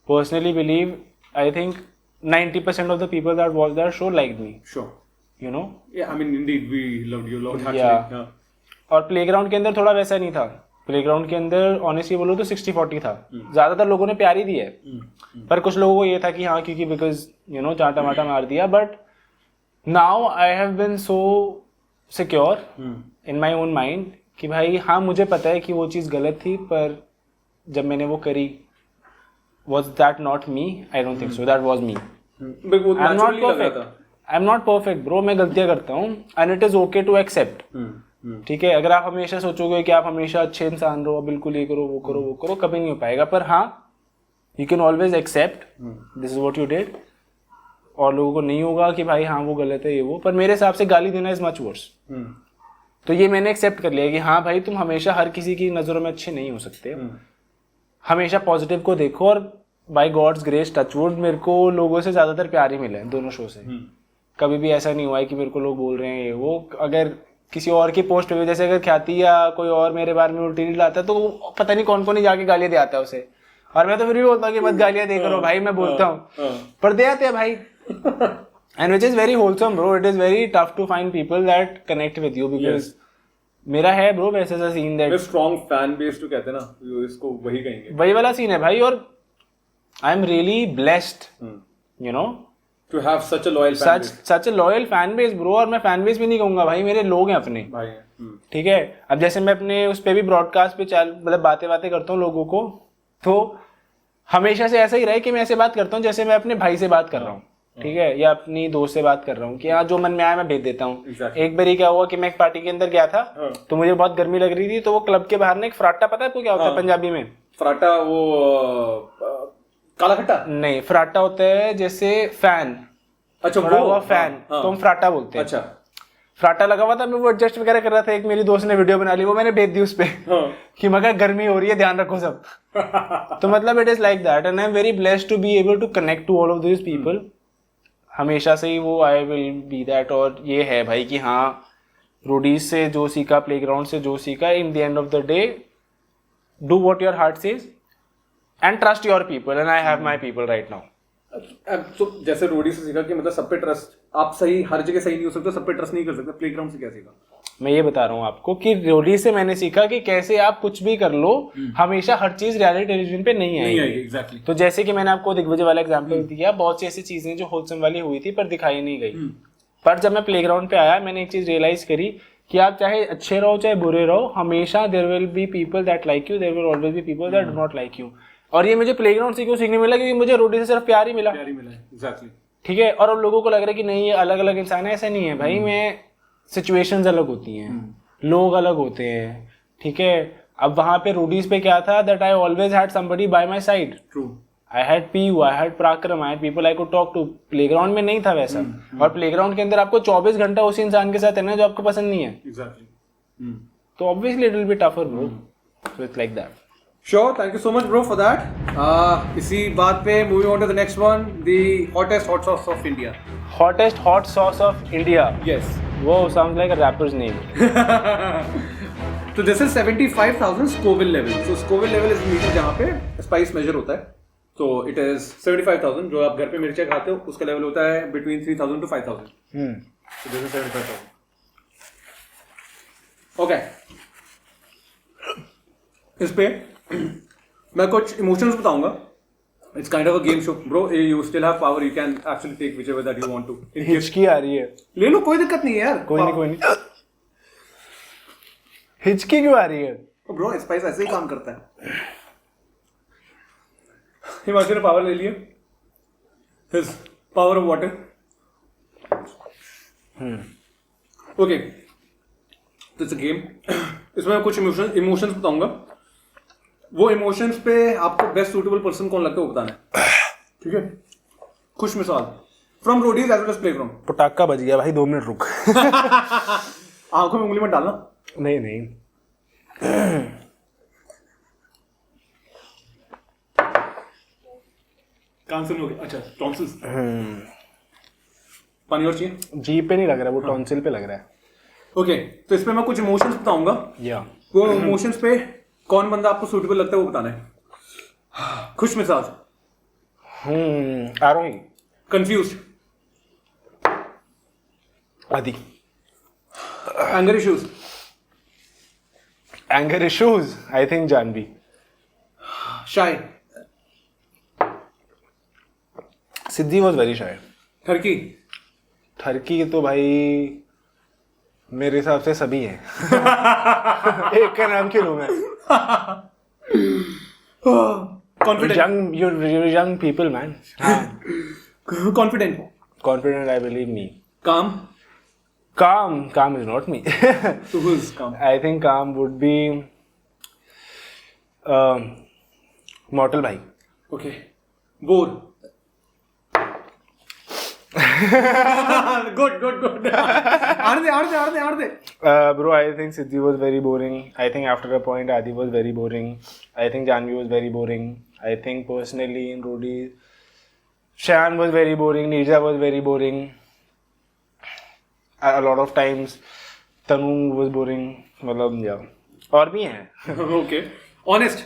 personally believe, I think 90% of the people that watch that show liked me. Sure. Yeah, I mean, indeed, we loved you a lot, actually. Yeah. और playground के अंदर थोड़ा वैसा नहीं था। Playground के अंदर honestly बोलो तो 60-40 था। ज्यादातर लोगों ने प्यार ही दिया है, पर कुछ लोगों को ये था कि हाँ क्योंकि बिकॉज चाटा माटा मार दिया। But now I have been so secure in my own mind कि भाई हाँ मुझे पता है कि वो चीज़ गलत थी, पर जब मैंने वो करी was that not me? I don't think so. That was me. I'm not perfect. I'm not perfect, bro. मैं गलतियाँ करता हूँ and it is okay to accept. ठीक है, अगर आप हमेशा सोचोगे कि आप हमेशा अच्छे इंसान रहो, बिल्कुल ये करो वो करो वो करो, कभी नहीं हो पाएगा। पर हाँ, you can always accept this is what you did. और लोगों को नहीं होगा कि भाई हाँ वो गलत है ये वो, पर मेरे हिसाब से गाली देना is much worse. तो ये मैंने एक्सेप्ट कर लिया कि हाँ भाई तुम हमेशा हर किसी की नज़रों में अच्छे नहीं हो सकते, हमेशा पॉजिटिव को देखो। और बाय गॉड्स ग्रेस टचवुड मेरे को लोगों से ज़्यादातर प्यार ही मिले हैं दोनों शो से। कभी भी ऐसा नहीं हुआ है कि मेरे को लोग बोल रहे हैं ये वो। अगर किसी और की पोस्ट पे जैसे अगर ख्याति या कोई और मेरे बारे में उल्टी नील आता है तो पता नहीं कौन कौन ही जाके गालियाँ दे आता है उसे, और मैं तो फिर भी बोलता हूँ कि मत गालियाँ दे करो भाई, मैं बोलता हूँ पर दे आते हैं भाई। And which is very wholesome bro, it is very tough to find people that connect with you, because मेरा है ब्रो वैसे सा scene that strong fan base तो कहते हैं ना, इसको वही कहेंगे, वही वाला सीन है भाई। और I am really blessed to have such a loyal fan base, such a loyal fan base bro. और मैं फैन बेस भी नहीं कहूंगा भाई, मेरे लोग हैं अपने भाई। ठीक है, अब जैसे मैं अपने उस पे भी ब्रॉडकास्ट पे मतलब बातें करता हूँ लोगों को, तो हमेशा से ऐसा ही रहा है कि मैं ऐसे बात करता हूँ जैसे मैं अपने भाई से बात कर रहा हूँ, ठीक है, या अपनी दोस्त से बात कर रहा हूँ कि हाँ जो मन में आया मैं भेज देता हूँ। एक बारी क्या हुआ कि मैं एक पार्टी के अंदर गया था, तो मुझे बहुत गर्मी लग रही थी, तो वो क्लब के बाहर ना एक फ्राटा, पता है आपको क्या होता है पंजाबी में? फ्राटा वो काला खट्टा नहीं, फ्राटा होता है जैसे फैन। अच्छा, बड़ा हुआ फैन तो हम फ्राटा बोलते हैं। अच्छा, फ्राटा लगा हुआ था, मैं वो एडजस्ट वगैरह कर रहा था, एक मेरी दोस्त ने वीडियो बना ली, वो मैंने भेज दी उस पे कि मगर गर्मी हो रही है ध्यान रखो सब। तो मतलब it is like that and I am very blessed to be able to connect to all of this people. हमेशा से ही वो आई विल बी दैट। और ये है भाई कि हाँ रोडीज से जो सीखा, प्लेग्राउंड से जो सीखा, in the end of the day do what your heart says and trust your people and I have my people right now. तो जैसे रोडी से सीखा कि मतलब सब पे ट्रस्ट, आप सही हर जगह सही नहीं हो सकते, सब पे ट्रस्ट नहीं कर सकते, प्लेग्राउंड से क्या सीखा? मैं ये बता रहा हूँ आपको कि रोडी से मैंने सीखा कि कैसे आप कुछ भी कर लो, हमेशा हर चीज रियलिटी टेलीविजन पे नहीं आएगी। एग्जैक्टली। तो जैसे कि मैंने आपको दिग्विजय वाला एग्जांपल दिया, बहुत सी ऐसी चीजें जो होलसम वाली हुई थी पर दिखाई नहीं गई। पर जब मैं प्लेग्राउंड पे आया, मैंने एक चीज रियलाइज करी कि आप चाहे अच्छे रहो चाहे बुरे रहो, हमेशा there will be people that like you, there will always be people that do not like you. और ये मुझे प्लेग्राउंड से क्यों सीखने मिला? क्योंकि मुझे रोडी से सिर्फ प्यार ही मिला। एग्जैक्टली। ठीक है, और उन लोगों को लग रहा है कि नहीं ये अलग अलग इंसान है, ऐसा नहीं है भाई। मैं सिचुएशंस अलग होती हैं, लोग अलग होते हैं, ठीक है। अब वहां पे रोडीज पे क्या था, that I always had somebody by my side. True, I had Piyu, I had Parakram, I had people I could talk to. Playground में नहीं था वैसा। और प्लेग्राउंड के अंदर आपको 24 घंटा उसी इंसान के साथ रहना जो आपको पसंद नहीं है। एग्जैक्टली। तो obviously it will be tougher bro, so it's like that. Sure, thank you so much, bro, for that. इसी बात पे moving on to the next one, the hottest hot sauce of India. Hottest hot sauce of India. Yes. Whoa, sounds like a rapper's name. So this is 75,000 Scoville level. So Scoville level is meter जहाँ पे spice measure होता है. तो it is 75,000. जो आप घर पे मिर्चें खाते हो उसका लेवल होता है between 3,000 to 5,000. So this is 75,000. Okay. इस पे मैं कुछ इमोशंस बताऊंगा. It's kind of a game show, bro. You still have power. You can actually take whichever that you want to. हिचकी आ रही है. ले लो, कोई दिक्कत नहीं है यार. कोई नहीं. हिचकी क्यों आ रही है? ब्रो स्पाइस ऐसे ही काम करता है. हिमांशु ने पावर ले लिया. His power of water. Okay. तो इट्स अ गेम. इसमें मैं कुछ इमोशंस बताऊंगा. वो इमोशंस पे आपको बेस्ट सूटेबल पर्सन कौन लगता है वो बताना है. ठीक है. खुश मिसाल from Roadies as well as Playground. पटाखा बज गया भाई, 2 मिनट रुक. आंखों में उंगली मत डालना. नहीं. कैंसिल हो गया. अच्छा टॉन्सिल्स. पानी और चाहिए. जी पे नहीं लग रहा, वो टॉन्सिल पे लग रहा है. ओके. तो इस पे मैं कुछ इमोशंस बताऊंगा. या वो इमोशंस पे कौन बंदा आपको सूटेबल लगता है वो बताना है. खुश मिजाज. Aarohi. Confuse. Aadi. Anger issues. Anger issues I think Jahnavi. Shy. Siddhi was very shy. ठरकी. ठरकी तो भाई मेरे हिसाब से सभी हैं. एक का नाम क्यों लूं मैं? Confident. young people man. Confident. Confident, I believe me. काम. Calm is not me. So who's calm? I think calm would be Mortal भाई. Okay. Bore. Good. आड़ दे. Bro, I think Siddhi was very boring. I think after a point Adi was very boring. I think Janvi was very boring. I think personally in Rodi, Shan was very boring. Nirja was very boring. A lot of times Tanu was boring. मतलब yeah. और भी हैं. Okay. Honest.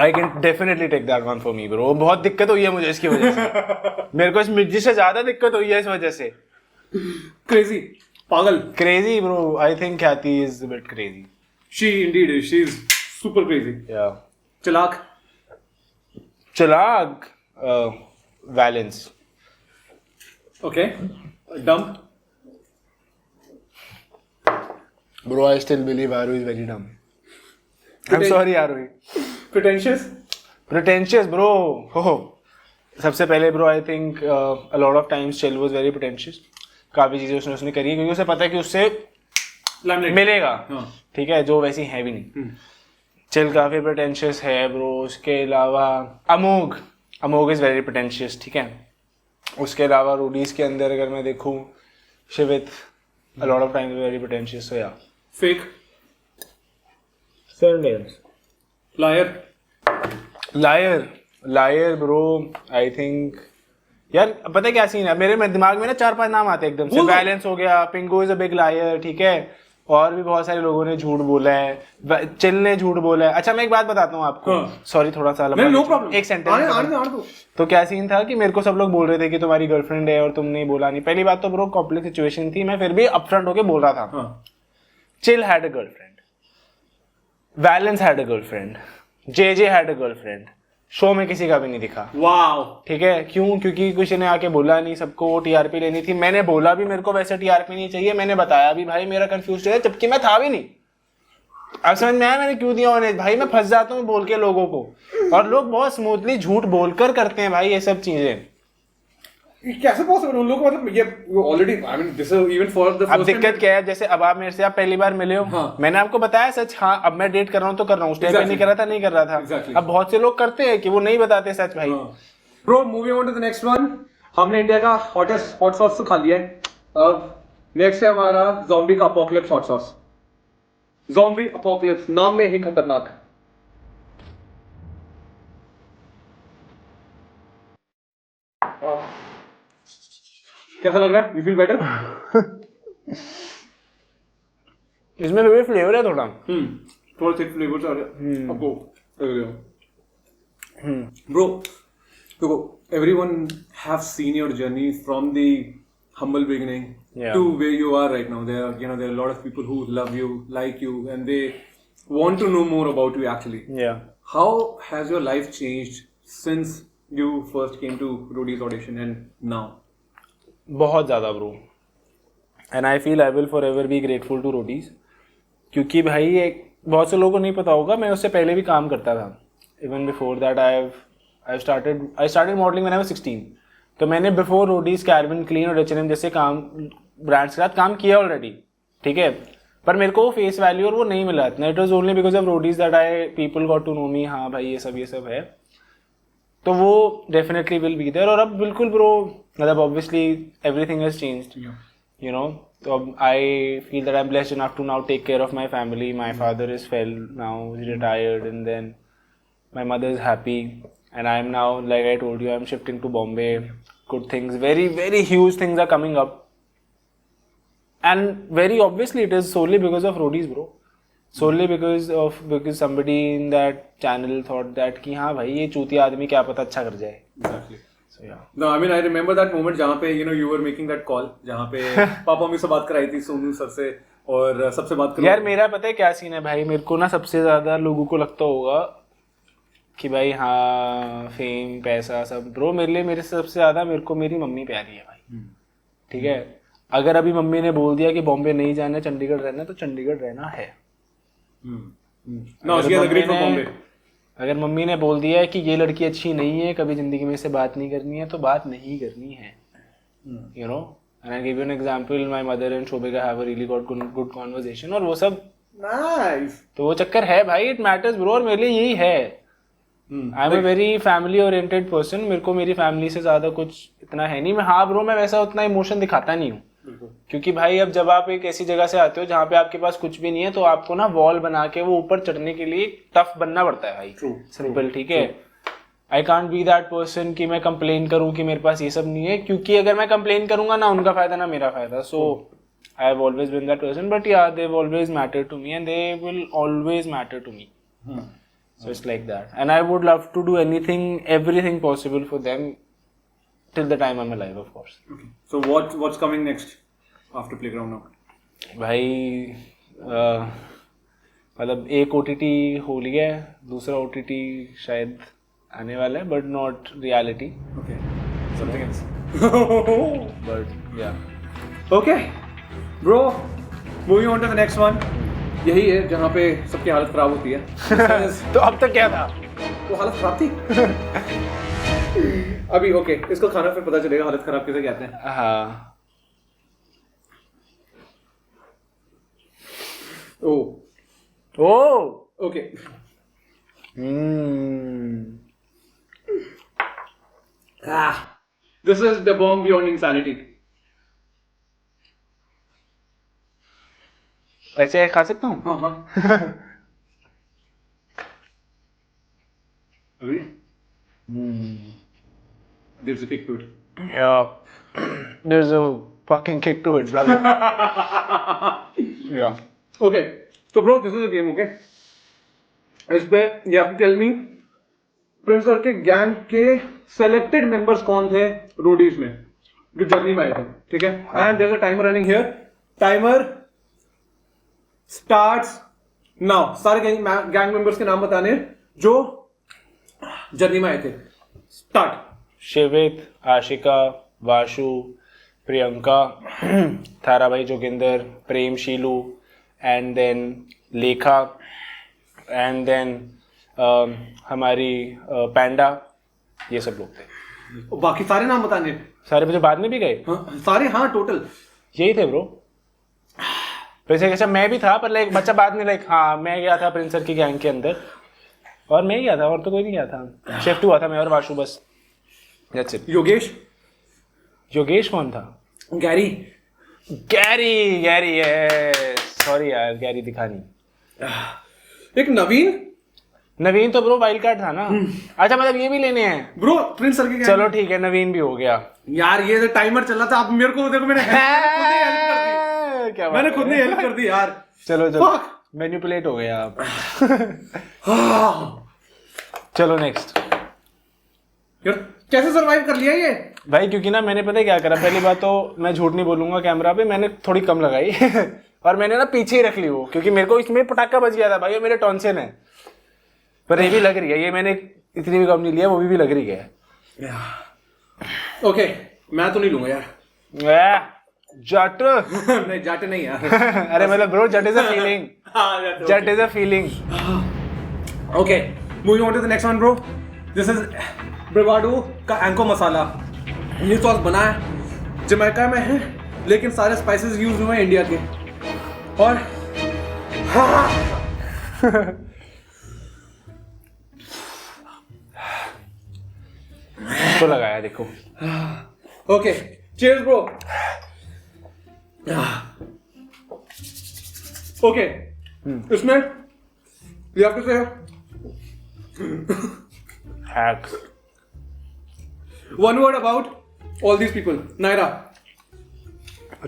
I can definitely take that one for me, bro. बहुत दिक्कत हुई है मुझे इसकी वजह से. मेरे को इस मिर्जी से ज्यादा दिक्कत हुई है इस वजह से. Crazy. पागल. Crazy, bro. I think Khyati is a bit crazy. She indeed is. She is super crazy. Yeah. चलाक. Chalag. Valence. Okay. Dumb. Bro, I still believe Aru is very dumb. I'm sorry, Aru. Pretentious. Pretentious, bro. Oh. सबसे पहले bro, I think a lot of times Chell was very pretentious. काफी चीजें उसने करी है क्योंकि उसे पता है कि उससे मिलेगा. ठीक है, जो वैसी है भी नहीं. Chell काफी pretentious है bro. उसके अलावा अमोग is very pretentious. ठीक है. उसके अलावा रूडीज के अंदर अगर मैं देखूं शिवित a lot of times very pretentious. So yeah. Fake. Certain names. Liar bro. I think यार पता है क्या सीन है मेरे दिमाग में ना 4-5 नाम आते हैं एकदम से. बैलेंस हो गया, पिंगो इज अ बिग लायर. ठीक है, और भी बहुत सारे लोगों ने झूठ बोला है. चिल ने झूठ बोला है. अच्छा मैं एक बात बताता हूँ आपको. सॉरी थोड़ा सा नो प्रॉब्लम. एक सेंटेंस. तो क्या सीन था कि मेरे को सब लोग बोल रहे थे कि तुम्हारी गर्लफ्रेंड है और तुमने बोला नहीं. पहली बात तो ब्रो कॉम्प्लेक्स सिचुएशन थी, मैं फिर भी अपफ्रंट होके बोल रहा था. Chill had a girlfriend. Valence had a girlfriend. J had a girlfriend. Show में किसी का भी नहीं दिखा. वाओ. ठीक है, क्यों? क्योंकि किसी ने आके बोला नहीं. सबको टीआरपी लेनी थी. मैंने बोला भी मेरे को वैसे टीआरपी नहीं चाहिए. मैंने बताया भी भाई मेरा कंफ्यूज है, जबकि मैं था भी नहीं. अब समझ में आया मैंने क्यों दिया ऑनेस्ट. भाई मैं फंस जाता हूँ बोल के लोगों को, और लोग बहुत स्मूथली झूठ बोलकर करते हैं भाई ये सब चीजें. कैसे पॉसिबल? उन लोगों को मतलब ये already I mean this even for the अब दिक्कत क्या है, जैसे अब आप मेरे से आप पहली बार मिले हो. हाँ. मैंने आपको बताया सच. हाँ, अब मैं डेट कर रहा हूँ तो कर रहा हूँ. उस टाइम पे नहीं कर रहा था. अब बहुत से लोग करते हैं कि वो नहीं बताते सच भाई. Bro moving on to the next one. हमने इंडिया का हॉट सॉस तो खा लिया है. अब नेक्स्ट है हमारा ज़ॉम्बी का apocalypse hot sauce. Zombie apocalypse नाम में ही खतरनाक. कैसा लग रहा है? You feel better? इसमें भी फ्लेवर है थोड़ा. थोड़ा थिक फ्लेवर्स आ रहे हैं आपको. Bro, so everyone have seen your journey from the humble beginning Yeah. to where you are right now. There are a lot of people who love you, like you, and they want to know more about you actually. Yeah. How has your life changed since you first came to Roadies audition and now? बहुत ज़्यादा bro, and I feel I will forever be grateful to Roadies, क्योंकि भाई एक बहुत से लोगों को नहीं पता होगा, मैं उससे पहले भी काम करता था. Even before that I started modelling when I was 16. तो मैंने बिफोर रोडीज, कैरविन क्लीन और H&M जैसे काम ब्रांड्स के साथ काम किया ऑलरेडी, ठीक है. पर मेरे को फेस वैल्यू और वो नहीं मिला इतना. It was only because of Roadies that I people got to know me. हाँ भाई ये सब है, तो वो डेफिनेटली विल बी देयर. और अब बिल्कुल ब्रो, मतलब obviously everything has changed, you know. तो अब I feel that I am blessed enough to now take care of my family. My father is well now, he retired, and then my mother is happy, and I am now, like I told you, I am shifting to Bombay. Good things, very very huge things are coming up, and very obviously it is solely because of Roadies bro, solely because somebody in that channel thought that कि हाँ भाई ये चूतिया आदमी क्या पता अच्छा कर जाए. Exactly. So yeah. No, I mean I remember that moment जहाँ पे you were making that call, जहाँ पे पापा मम्मी से बात कराई थी सोनू सर से और सबसे बात करो. यार मेरा पता है क्या सीन है भाई, मेरे को ना सबसे ज्यादा लोगों को लगता होगा कि भाई हाँ फेम पैसा सब, ब्रो मेरे लिए मेरे से सबसे ज्यादा मेरे को मेरी मम्मी प्यारी है भाई. ठीक है, अगर अभी मम्मी ने बोल दिया कि बॉम्बे नहीं जाना, चंडीगढ़ रहना, तो चंडीगढ़ रहना है. No, she has agreed from Bombay. अगर मम्मी ने बोल दिया है कि ये लड़की अच्छी नहीं है, कभी जिंदगी में इससे बात नहीं करनी है, तो बात नहीं करनी है. You know, and I give you an example, my mother and Shobhika have a really good conversation, और वो सब Nice. तो वो चक्कर है भाई. इट मैटर्स ब्रो, और मेरे लिए यही है. आई am a very family oriented person. मेरे को मेरी फैमिली से ज्यादा कुछ इतना है नहीं. मैं हाँ ब्रो, मैं वैसा उतना इमोशन दिखाता नहीं हूँ, क्योंकि भाई अब जब आप एक ऐसी जगह से आते हो जहाँ पे आपके पास कुछ भी नहीं है, तो आपको ना वॉल बना के वो ऊपर चढ़ने के लिए टफ बनना पड़ता है भाई. सिंपल, ठीक है. I can't be that person कि मैं कंप्लेन करूँ कि मेरे पास ये सब नहीं है, क्योंकि अगर मैं कंप्लेन करूंगा ना उनका फायदा ना मेरा फायदा. So I have always been that person, but yeah they have always mattered to me and they will always matter to me. So it's like that, and I would love to do everything possible for them till the time I'm alive, of course. Okay. So what's coming next after Playground now? भाई मतलब एक OTT हो लिया है, दूसरा OTT शायद आने वाला है, but not reality. Okay. Something else. But yeah. Okay. Bro, moving on to the next one. यही है जहाँ पे सबकी हालत खराब होती है. तो अब तक क्या था? तो हालत खराब थी. अभी ओके, इसको खाना फिर पता चलेगा हालत खराब किसे कहते हैं. हाँ. ओ okay. This is the bomb beyond insanity. ऐसे खा सकता हूँ? हाँ. अभी there's a kick to it. Yeah. There's a fucking kick to it, brother. Yeah. Okay. So bro, this is a game, okay? इस पे you have to tell me Prince sir के gang के selected members कौन थे Roadies में जो journey में आए थे, ठीक है? And there's a timer running here. Timer starts now. सारे गैंग मेंबर्स के नाम बताने जो जर्नी में आए थे. स्टार्ट. शिवित, आशिका, वाशु, प्रियंका, थारा भाई जोगिंदर, प्रेम शीलू, एंड देन लेखा, एंड देन हमारी पैंडा. ये सब लोग थे. बाकी सारे नाम बताने सारे बच्चे बाद में भी गए. हाँ, सारे हाँ टोटल यही थे ब्रो. वैसे कैसा मैं भी था, पर लाइक बच्चा बाद में लाइक हाँ मैं गया था प्रिंस सर की गैंग के अंदर, और मैं गया था, और तो कोई नहीं गया था. शिफ्ट हुआ था मैं और वाशु बस. That's it. योगेश. योगेश कौन था? गैरी. गैरी सॉरी यार, गैरी दिखा नहीं. एक नवीन तो ब्रो वाइल्ड कार्ड था ना. अच्छा मतलब ये भी लेने हैं ब्रो प्रिंस सर के. चलो ठीक है, नवीन भी हो गया. यार ये तो टाइमर चल रहा था, आप मेरे को देखो, मैंने खुद ही हेल्प कर दी यार. चलो मैनिपुलेट हो गया आप. चलो नेक्स्ट. यार कैसे सरवाइव कर लिया ये? भाई क्योंकि ना मैंने पता है क्या करा, पहली बात तो मैं झूठ नहीं बोलूंगा कैमरा पे, मैंने थोड़ी कम लगाई और मैंने ना पीछे ही रख ली वो, क्योंकि मेरे को इसमें पटाखा बच गया था भाई, ये मेरे टॉन्सिल है। पर ये भी लग रही है, ये मैंने इतनी भी कम नहीं लिया, वो भी लग रही है। ओके मैं तो नहीं लूंगा यार। जट नहीं जाट नहीं यार। अरे मतलब bro, Jatt is a feeling, Jatt is a feeling. Okay moving on to the next one bro, this is Bravado का एंको मसाला। ये सॉस बना है जमैका में है, लेकिन सारे स्पाइसेस यूज हुए हैं इंडिया के। और तो लगाया देखो। Okay cheers bro. ओके इसमें you have to say hack one word about all these people. Naira,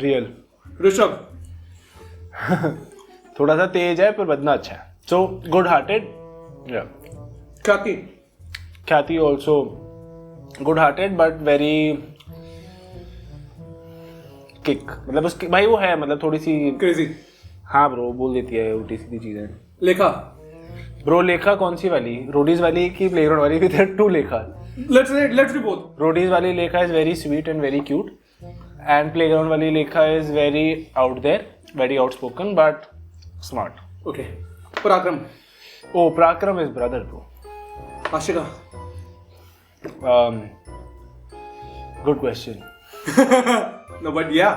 real, Rishabh, थोड़ा सा तेज है पर बदना अच्छा है, सो गुड हार्टेड। Khyati, ख्याति also good hearted but very kick, मतलब उसकी भाई वो है, मतलब थोड़ी सी Crazy, हाँ ब्रो बोल देती है उल्टी सीधी चीजें। Lekha. ब्रो लेखा कौन सी वाली, रोडीज वाली की प्लेग्राउंड वाली? भी टू लेखा। Let's do both. रोडीज वाली Lekha is very sweet and very cute, and playground वाली Lekha is very out there, very outspoken but smart. Okay. Parakram, ओ Parakram is brother bro. Ashika, good question. no but yeah.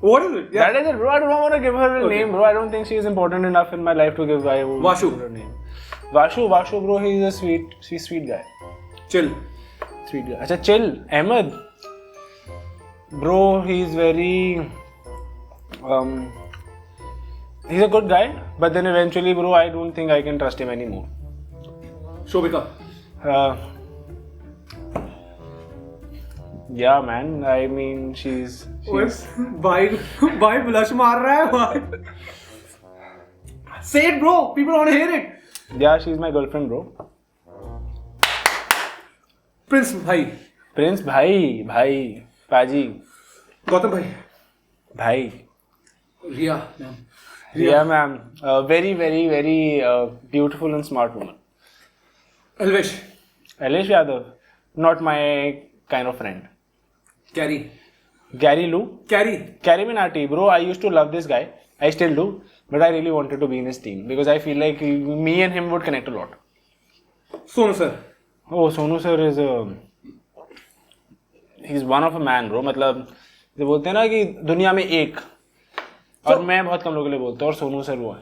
What is it? Yeah. That is it, bro. I don't want to give her a Okay. name, bro. I don't think she is important enough in my life to give Vashu. her name. Vashu, bro. He is a sweet guy. Chill. Sweet guy. अच्छा, chill. Ahmed, bro. He is very, he's a good guy, but then eventually, bro, I don't think I can trust him anymore. Shobika, Yeah, man. I mean, she's भाई blush मार रहा है भाई. Say it bro, people want to hear it. yeah, she's my girlfriend, bro. Prince भाई, Prince भाई, पाजी गौतम भाई, भाई, Riya ma'am, Riya ma'am, very beautiful and smart woman. Elvish, Elish Yadav, not my kind of friend. Carrie, Gary Lou, Carrie Minati, bro. I used to love this guy. I still do, but I really wanted to be in his team because I feel like me and him would connect a lot. Sonu sir, Oh, Sonu sir is he's one of a man, bro. मतलब जो बोलते हैं ना कि दुनिया में एक, और मैं बहुत कम लोगों के लिए बोलता हूँ, और सोनू सर वो है।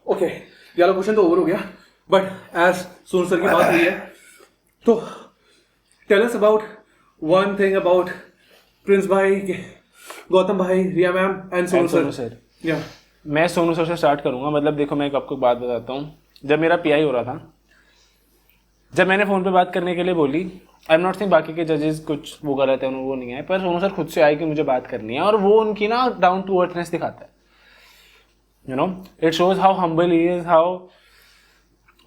ओके ये वाला क्वेश्चन तो ओवर हो गया, बट एज सोनू सर की बात हुई है तो tell us about one thing about Prince भाई, गौतम भाई, Riya ma'am and Sonu sir. या मैं सोनू सर से स्टार्ट करूंगा। मतलब देखो, मैं आपको बात बताता हूँ। जब मेरा पीआई हो रहा था, जब मैंने फ़ोन पे बात करने के लिए बोली, आई एम नॉट थिंक बाकी के जजेस कुछ वो गलत है, वो नहीं है, पर सोनू सर खुद से आए कि मुझे बात करनी है, और वो उनकी ना डाउन टू अर्थनेस दिखाता है। You know, it shows how humble he is, how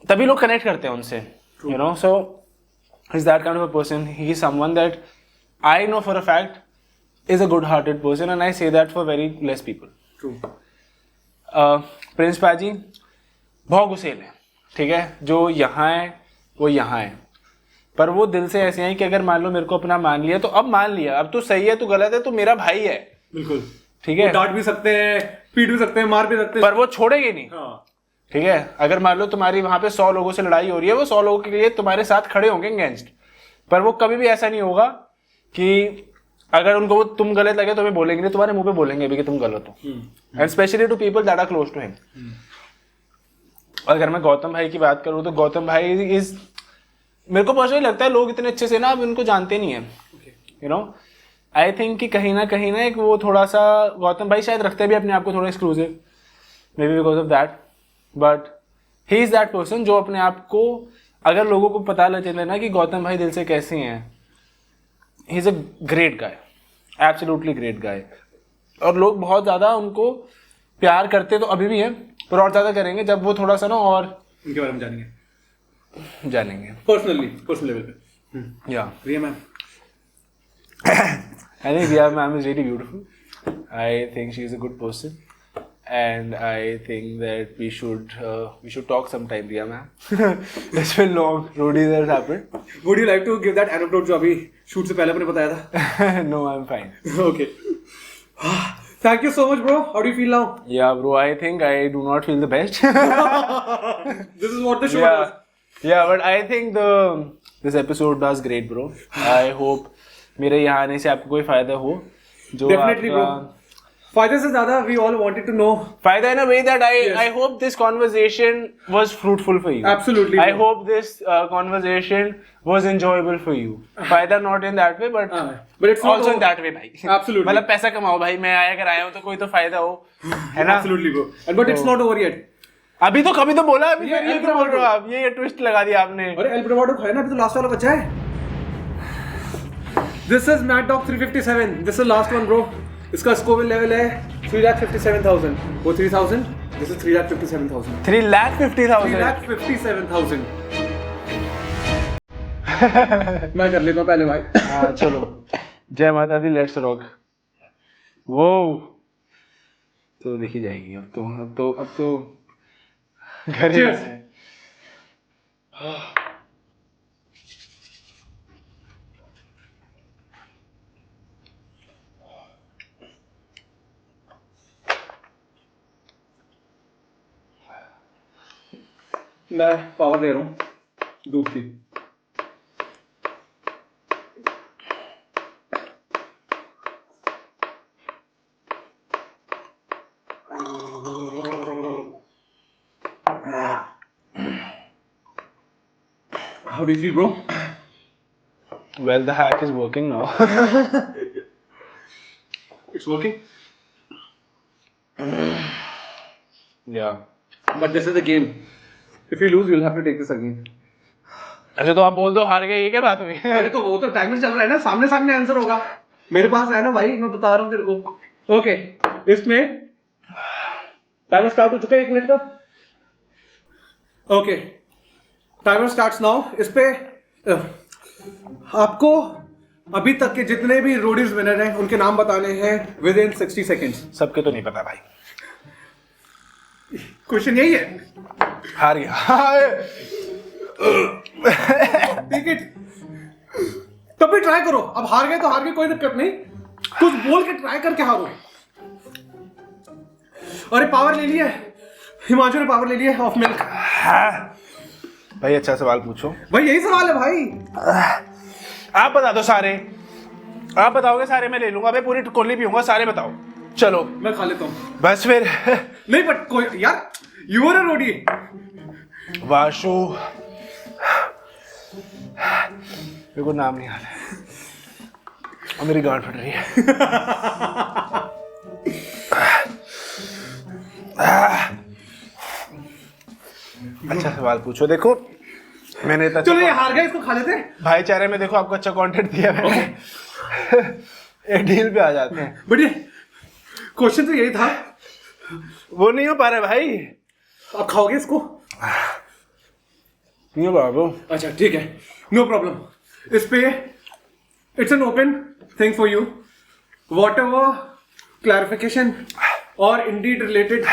तभी लोग कनेक्ट करते हैं उनसे। You know, so is that kind of a person. He is someone that I know for a fact is a good hearted person, and I say that for very less people. True. Prince पाजी बहुत गुस्सेल है, ठीक है, जो यहाँ है वो यहाँ है, पर वो दिल से ऐसे हैं कि अगर मान लो मेरे को अपना मान लिया तो अब मान लिया, अब तू सही है तू गलत है, तो मेरा भाई है, बिल्कुल ठीक है। डांट भी सकते हैं, पीट भी सकते हैं, मार भी सकते हैं, पर वो छोड़ेगी नहीं। हाँ. ठीक है, अगर मान लो तुम्हारी वहां पे 100 लोगों से लड़ाई हो रही है, वो 100 लोगों के लिए तुम्हारे साथ खड़े होंगे अगेंस्ट, पर वो कभी भी ऐसा नहीं होगा कि अगर उनको वो तुम गलत लगे तो हमें बोलेंगे नहीं, तुम्हारे मुंह पे बोलेंगे भी कि तुम गलत हो, and specially to people that are close to him. और अगर मैं गौतम भाई की बात करूँ तो गौतम भाई इज, मेरे को पर्सनली लगता है लोग इतने अच्छे से ना अब उनको जानते नहीं है। यू नो, आई थिंक कि कहीं ना एक वो थोड़ा सा गौतम भाई शायद रखते भी अपने आप को थोड़ा exclusive, may be because of that, but he is that person जो अपने आप को, अगर लोगों को पता लग चले ना कि गौतम भाई दिल से कैसे हैं, he is a great guy, absolutely great guy. और लोग बहुत ज़्यादा उनको प्यार करते तो अभी भी हैं, पर और ज़्यादा करेंगे जब वो थोड़ा सा ना और इनके बारे में जानेंगे। जानेंगे पर्सनल लेवल पे या रिया ma'am I think Riya ma'am is really beautiful. I think she is a good person, and I think that we should talk sometime, Riya ma'am. It's been long. Roadies has happened. Would you like to give that anecdote जो अभी shoot से पहले आपने बताया था? No, I'm fine. Okay. Thank you so much, bro. How do you feel now? Yeah, bro. I think I do not feel the best. This is what the show yeah, does. yeah, but I think this episode was great, bro. I hope मेरे यहाँ आने से आपको कोई फायदा हो. जो Definitely, bro. फायदे से ज्यादा we all wanted to know. फायदा in a way that I hope this conversation was fruitful for you. Absolutely. I hope this conversation was enjoyable for you. फायदा not in that way, but it's not also in that way, भाई. Absolutely. मतलब पैसा कमाओ भाई. मैं अगर आया हूँ तो कोई तो फायदा हो, है ना? Absolutely, bro. But it's not over yet. अभी तो कभी तो बोला, अभी ये ये बोल रहे हो आप. ये ट्विस्ट लगा दिया आपने. अरे एल ब्रावाडो खाया ना, अभी तो लास्ट वाला बचा है. This is Mad Dog 357. This is last one, bro. इसका स्कोविल लेवल है 3,57,000. वो 3,000. This is 3,57,000. 3,50,000. 3,57,000. मैं कर लेता हूँ पहले भाई. हाँ चलो. जय माता दी. Let's rock. वो तो देखी जाएगी. अब तो घर ही Cheers. है. मैं पावर दे रहा हूँ दूध की. How do you feel, bro? Well, the hack is working now. It's working. Yeah. But this is the game. If you lose, you'll have to take this again. अच्छा तो आप बोल दो हार गए. ये क्या बात हुई? अरे तो वो तो टाइमर चल रहा है ना, सामने सामने आंसर होगा. मेरे पास है ना भाई, मैं बता रहा हूँ तेरे को. ओके, इसमें टाइमर स्टार्ट हो चुका है 1 मिनट का. Okay, timer starts now. इस पे आपको अभी तक के जितने भी रोडीज विनर हैं उनके नाम बताने हैं विद इन 60 सेकेंड्स. सबके तो नहीं पता भाई. क्वेश्चन यही है. हार गया. Take it. तब भी ट्राई करो. अब हार गए तो हार गए, कोई दिक्कत नहीं. कुछ बोल के ट्राई करके हारो. अरे पावर ले लिया हिमांशु ने, पावर ले लिया ऑफ मिल्क. भाई अच्छा सवाल पूछो. भाई यही सवाल है भाई. आप बता दो सारे. आप बताओगे सारे, मैं ले लूंगा. भाई पूरी कोली पीऊंगा. सारे बताओ. चलो मैं खा लेता हूँ. बस फिर. नहीं बट कोई यार, यू आर अ रोडी. वाशु. मेरे को नाम नहीं आ रहा है और मेरी गांड फट रही है. अच्छा सवाल पूछो. देखो मैंने इतना चलो ये हार गए, इसको खा लेते हैं. भाईचारे में देखो आपको अच्छा कंटेंट दिया मैंने. एक डील पे आ जाते हैं. बट ये क्वेश्चन तो यही था. वो नहीं हो पा रहा भाई. अब खाओगे इसको? नहीं हो पा रहा. अच्छा ठीक है, नो प्रॉब्लम. इस पे it's an open thing for you. Whatever clarification और इंडीड रिलेटेड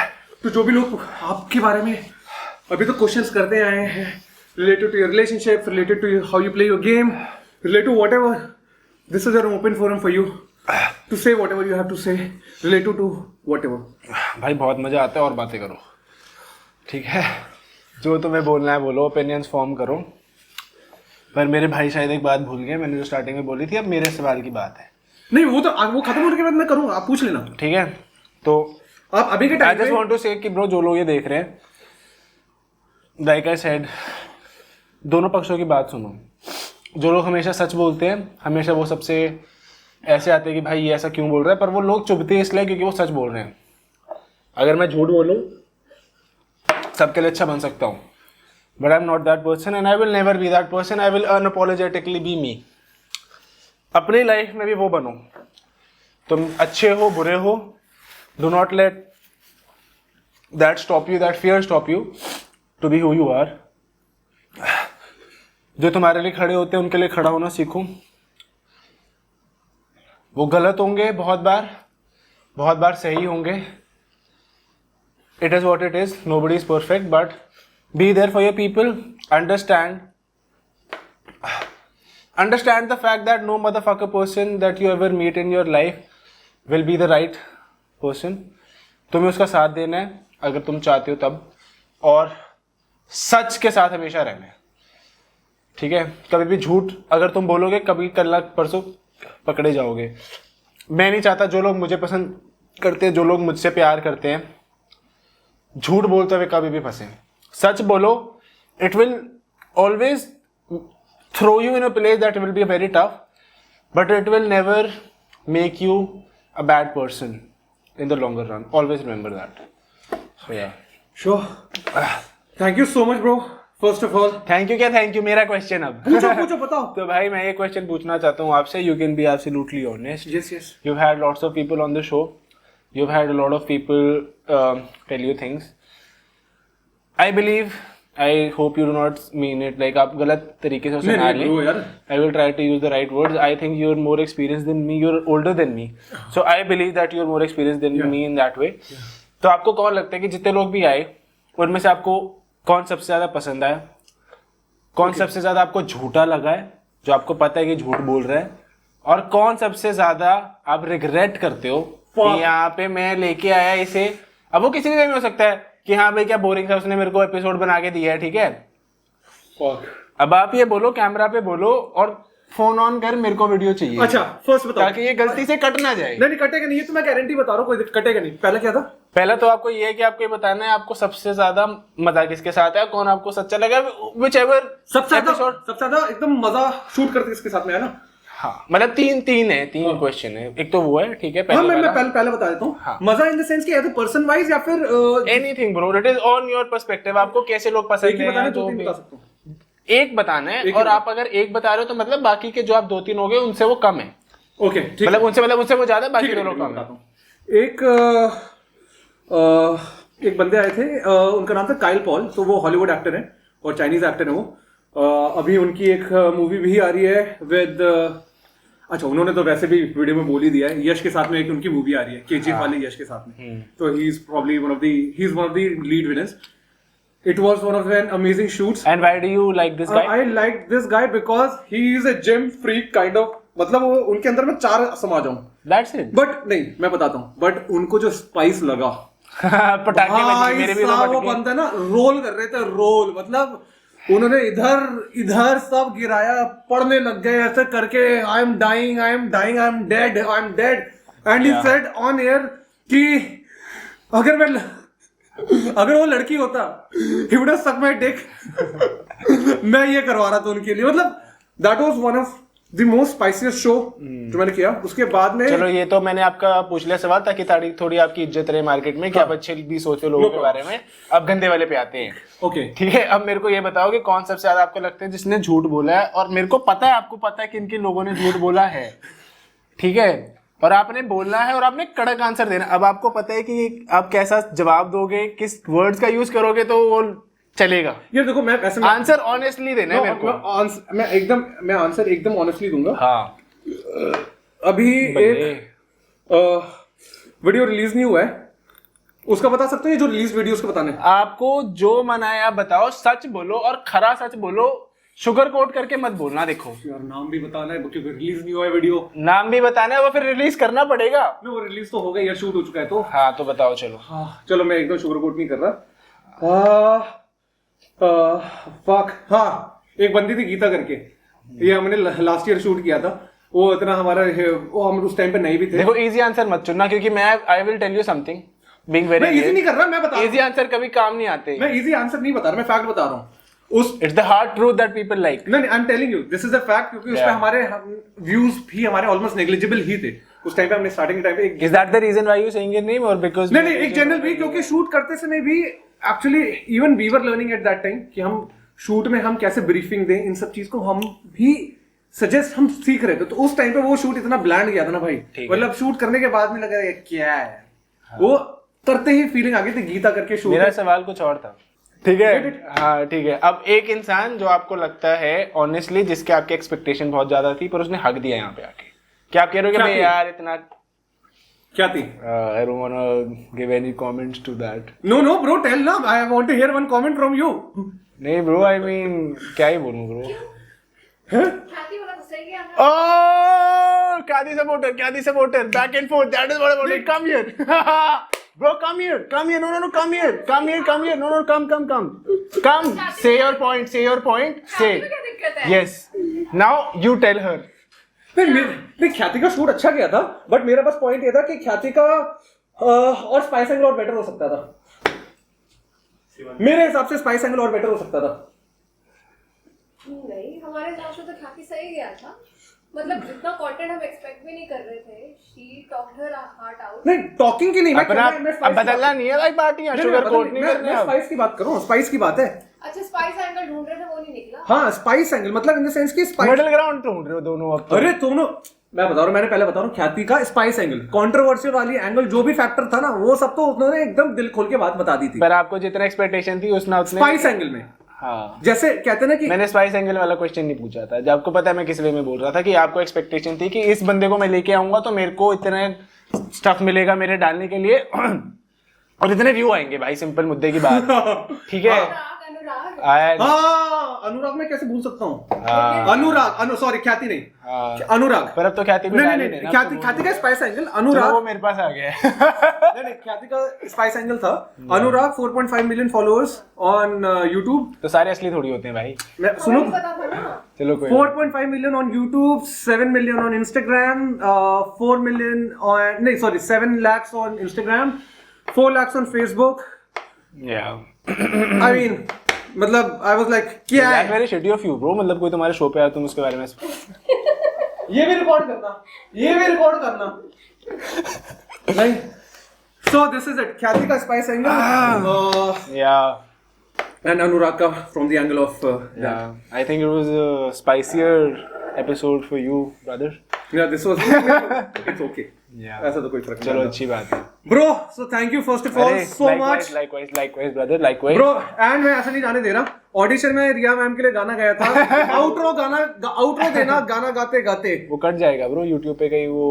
टू जो भी लोग आपके बारे में अभी तो क्वेश्चंस करते आए हैं, related to your relationship, related to how you play your game, related to whatever, this is an open forum for you to say whatever you have to say related to whatever. भाई बहुत मजा आता है और बातें करो. ठीक है, जो तुम्हें बोलना है बोलो. ओपिनियंस फॉर्म करो. पर मेरे भाई शायद एक बात भूल गए. मैंने जो स्टार्टिंग में बोली थी, अब मेरे सवाल की बात है. नहीं वो खत्म होने के बाद मैं करूँगा, आप पूछ लेना. ठीक है, तो आप अभी के आई टाइम जस्ट वांट टू से कि ब्रो जो लोग ये देख रहे हैं, लाइक आई सेड, दोनों पक्षों की बात सुनो. जो लोग हमेशा सच बोलते हैं, हमेशा वो सबसे ऐसे आते हैं कि भाई ये ऐसा क्यों बोल रहा है, पर वो लोग चुभते हैं इसलिए क्योंकि वो सच बोल रहे हैं. अगर मैं झूठ बोलूँ सबके लिए अच्छा बन सकता हूँ, but I am not that person and I will never be that person. I will unapologetically be me. अपनी लाइफ में भी वो बनो. तुम अच्छे हो बुरे हो, do not let that stop you, that fear stop you to be who you are. जो तुम्हारे लिए खड़े होते हैं उनके लिए खड़ा होना सीखो। वो गलत होंगे बहुत बार सही होंगे। It is what it is, nobody is perfect, but be there for your people. Understand the fact that no motherfucker person that you ever meet in your life will be the right person. तुम्हें उसका साथ देना है अगर तुम चाहते हो तब, और सच के साथ हमेशा रहना है, ठीक है? कभी भी झूठ अगर तुम बोलोगे, कभी कल परसों पकड़े जाओगे। मैं नहीं चाहता जो लोग मुझे पसंद करते हैं, जो लोग मुझसे प्यार करते हैं, झूठ बोलते हुए कभी भी फंसे। सच बोलो, it will always throw you in a place that will be very tough, but it will never make you a bad person in the longer run. Always remember that. So yeah. Sure. Thank you so much, bro. First of all. Thank you क्या thank you? मेरा question अब. पूछो बताओ. तो भाई मैं ये question पूछना चाहता हूँ आपसे. You can be absolutely honest. Yes. You've had lots of people on the show. You've had a lot of people tell you things. I hope you do not mean it like आप गलत तरीके से उसे ना लें. I will try to use the right words. I think you're more experienced than me. You're older than me. So I believe that you're more experienced than me in that way. तो आपको कौन लगता है कि जितने लोग भी आए उनमें से आपको कौन सबसे ज्यादा पसंद आया? कौन सबसे ज्यादा आपको झूठा लगा है, जो आपको पता है कि झूठ बोल रहा है? और कौन सबसे ज्यादा आप रिग्रेट करते हो कि यहाँ पे मैं लेके आया इसे? अब वो किसी भी हो सकता है कि हाँ भाई क्या बोरिंग था, उसने मेरे को एपिसोड बना के दिया है, ठीक है? अब आप ये बोलो, कैमरा पे बोलो और फोन ऑन कर, मेरे को वीडियो चाहिए। अच्छा फर्स्ट बताओ, ताकि ये गलती से कट ना जाए। नहीं कटेगा नहीं, ये तो मैं गारंटी बता रहा हूँ, कोई कटेगा नहीं। पहला क्या था? पहला तो आपको ये है कि आपको ये बताना है आपको सबसे ज्यादा मजा किसके साथ है, कौन आपको सच्चा लगा, विच एवर। सबसे ज्यादा एकदम मजा शूट करते किसके साथ में है ना? हाँ, मतलब तीन क्वेश्चन है। एक तो वो है, ठीक है? मैं पहले बता देता हूँ। हाँ। मजा इन द सेंस कि एज अ पर्सन वाइज या फिर anything bro, it is on your perspective. आपको कैसे लोग पसंद है, जो भी एक बताना है। और आप अगर एक बता रहे हो तो मतलब बाकी के जो आप 2-3 हो गए उनसे वो कम है। ओके, मतलब उनसे वो ज्यादा, बाकी लोग कम है। एक बंदे आए थे, उनका नाम था काइल पॉल। तो वो हॉलीवुड एक्टर है और चाइनीज एक्टर है वो। अभी उनकी एक मूवी भी आ रही है विद, अच्छा उन्होंने तो वैसे भी वीडियो में बोल ही दिया है, यश के साथ में एक उनकी मूवी आ रही है, केजीएफ वाले यश के साथ में। तो he is probably one of the lead villains. It was one of the amazing shoots. And why do you like this guy? I like this guy because he is a gym freak kind of. मतलब वो उनके अंदर मैं 4 समा जाऊं. That's it. But नहीं, मैं बताता हूँ. But उनको जो स्पाइस लगा, पटाखे बजे, मेरे भी वो बंदा ना रोल कर रहे थे, रोल मतलब उन्होंने इधर सब गिराया, पढ़ने लग गए ऐसे करके, I am dying, I am dead, and he said on air कि अगर वो लड़की होता, he would have sucked my dick. मैं ये करवा रहा था उनके लिए। मतलब that was one of the most spiciest show जो मैंने किया। उसके बाद में चलो, ये तो मैंने आपका पूछ लिया सवाल ताकि थोड़ी आपकी इज्जत रहे मार्केट में, कि आप अच्छे भी सोचो लोगों के बारे में। अब गंदे वाले पे आते हैं। ओके, ठीक है। अब मेरे को ये बताओ कि कौन सबसे ज्यादा आपको लगता है जिसने झूठ बोला है? और मेरे को पता है, आपको पता है किन किन लोगों ने झूठ बोला है, ठीक है? और आपने बोलना है और आपने कड़क आंसर देना। अब आपको पता है कि आप कैसा जवाब दोगे, किस वर्ड्स का यूज करोगे तो वो चलेगा। ये देखो, मैं वैसे आंसर ऑनेस्टली देना है मेरे को। मैं आंसर एकदम ऑनेस्टली दूंगा। हाँ, अभी एक वीडियो रिलीज नहीं हुआ है, उसका बता सकते हो? जो रिलीज वीडियो उसका बताना है आपको। जो मना है आप बताओ, सच बोलो और खरा सच बोलो, शुगर कोट करके मत बोलना। देखो यार, नाम भी बताना है क्योंकि रिलीज नहीं हुआ है वीडियो। नाम भी बताना है, वो फिर रिलीज करना पड़ेगा। वो रिलीज तो हो गया यार, शूट हो चुका है तो। हाँ, तो बताओ। चलो चलो, मैं एकदम शुगर कोट नहीं कर रहा। फक, हाँ, एक बंदी थी गीता करके, ये हमने लास्ट ईयर शूट किया था। वो इतना हम उस टाइम पे नहीं भी थे। देखो, इजी आंसर मत चुनना, क्योंकि मैं I will tell you something being very easy नहीं कर रहा, मैं बता रहा हूं। इजी आंसर कभी काम नहीं आते। मैं इजी आंसर नहीं बता रहा, मैं फैक्ट बता रहा हूँ। It's the hard truth that people like. नहीं, I am telling you, this is the fact, क्योंकि उस पे हमारे व्यूज भी हमारे ऑलमोस्ट नेग्लिजिबल ही थे उस टाइम पे। हमने स्टार्टिंग के टाइम पे, is that the reason why you saying your name और बिकॉज़? नहीं, एक जनरल भी, क्योंकि शूट करते समय भी actually even we were learning at that time कि हम शूट में हम कैसे ब्रीफिंग दें, इन सब चीज को हम भी सजेस्ट हम सीख रहे थे। तो उस टाइम पे वो शूट इतना ब्लैंड गया था ना भाई, मतलब शूट करने के बाद में लगा क्या है, वो करते ही फीलिंग आ गई थी। गीता करके शूट, मेरा सवाल कुछ और था। ठीक है, हाँ ठीक है। अब एक इंसान जो आपको लगता है ऑनेस्टली जिसके आपकी एक्सपेक्टेशन बहुत ज्यादा थी पर उसने हक दिया यहाँ पे आके, क्या आप कह रहे हो कि भाई यार इतना क्या थी? I don't wanna give any comments to that. No bro, tell ना, I want to hear one comment from you. नहीं bro, I mean क्या ही बोलूं bro. ख्याति वाला तो सही गया ना। Oh, Kadi supporter, back and forth. That is what I wanted. Come here, bro. Come here. No, come here. No, come. Say your point. Say. क्या दिक्कत है? Yes. Now you tell her. नहीं ख्याति का शूट अच्छा गया था, but मेरा बस पॉइंट ये था कि ख्याति का और स्पाइस एंगल और बेटर हो सकता था। मेरे हिसाब से स्पाइस एंगल और बेटर हो सकता था। नहीं, हमारे हिसाब से तो ख्याति सही गया था। मतलब जितना कंटेंट हम एक्सपेक्ट भी नहीं कर रहे थे, she talked her heart out. नहीं, टॉकिंग की नहीं, अब बदलना नहीं है भाई पार्टी, शुगर कोट नहीं करना है। स्पाइस की बात करूं, स्पाइस की बात है। अच्छा, स्पाइस एंगल ढूंढ रहे थे, वो नहीं निकला। हाँ, स्पाइस एंगल मतलब इन द सेंस की स्पाइस मिडिल ग्राउंड ढूंढ रहे हो दोनों अब तो। अरे दोनों मैं बता रहा हूँ, मैंने पहले बता रहा हूँ ख्याति का स्पाइस एंगल, कंट्रोवर्शियल वाली एंगल, जो भी फैक्टर था ना वो सब तो उन्होंने एकदम दिल खोल के बात बता दी थी। पर आपको जितना एक्सपेक्टेशन थी उसने स्पाइस एंगल में, हाँ, जैसे कहते ना कि मैंने स्पाइस एंगल वाला क्वेश्चन नहीं पूछा था। जब आपको पता है मैं किस वे में बोल रहा था कि आपको एक्सपेक्टेशन थी कि इस बंदे को मैं लेके आऊंगा तो मेरे को इतना स्टफ मिलेगा मेरे डालने के लिए और इतने व्यू आएंगे भाई, सिंपल मुद्दे की बात। ठीक है, अनुराग हाँ, अनुराग मैं कैसे भूल सकता हूँ? अनुराग सॉरी ख्याति नहीं, अनुराग। पर अब तो ख्याति भी डाल ही देना। ख्याति का स्पाइस एंगल अनुराग, वो मेरे पास आ गया है। नहीं ख्याति का स्पाइस एंगल था अनुराग 4.5 मिलियन फॉलोअर्स ऑन YouTube। तो सारे असली थोड़ी होते हैं भाई, मैं सुनो, पता था ना। चलो कोई 4.5 million on YouTube, 7 million on Instagram, 4 million on नहीं sorry 7 lakhs on Instagram, 4 lakhs on Facebook। I mean मतलब I was like क्या है? Very shitty of you bro, मतलब कोई तुम्हारे शो पे आया तुम उसके बारे में ये भी रिकॉर्ड करना नहीं। So this is it, ख्याति का स्पाइस एंगल and अनुराग का from the angle of I think it was a spicier episode for you brother. yeah, this was it's okay, ऐसा तो कोई फर्क नहीं चलो पड़ता। अच्छी बात है Bro, so thank you first of all so much. Likewise brother, likewise. Bro, and मैं ऐसा नहीं जाने दे रहा, ऑडिशन में रिया मैम के लिए गाना गाया था, आउटरो देना गाना गाते गाते। वो कट जाएगा ब्रो YouTube पे कहीं वो,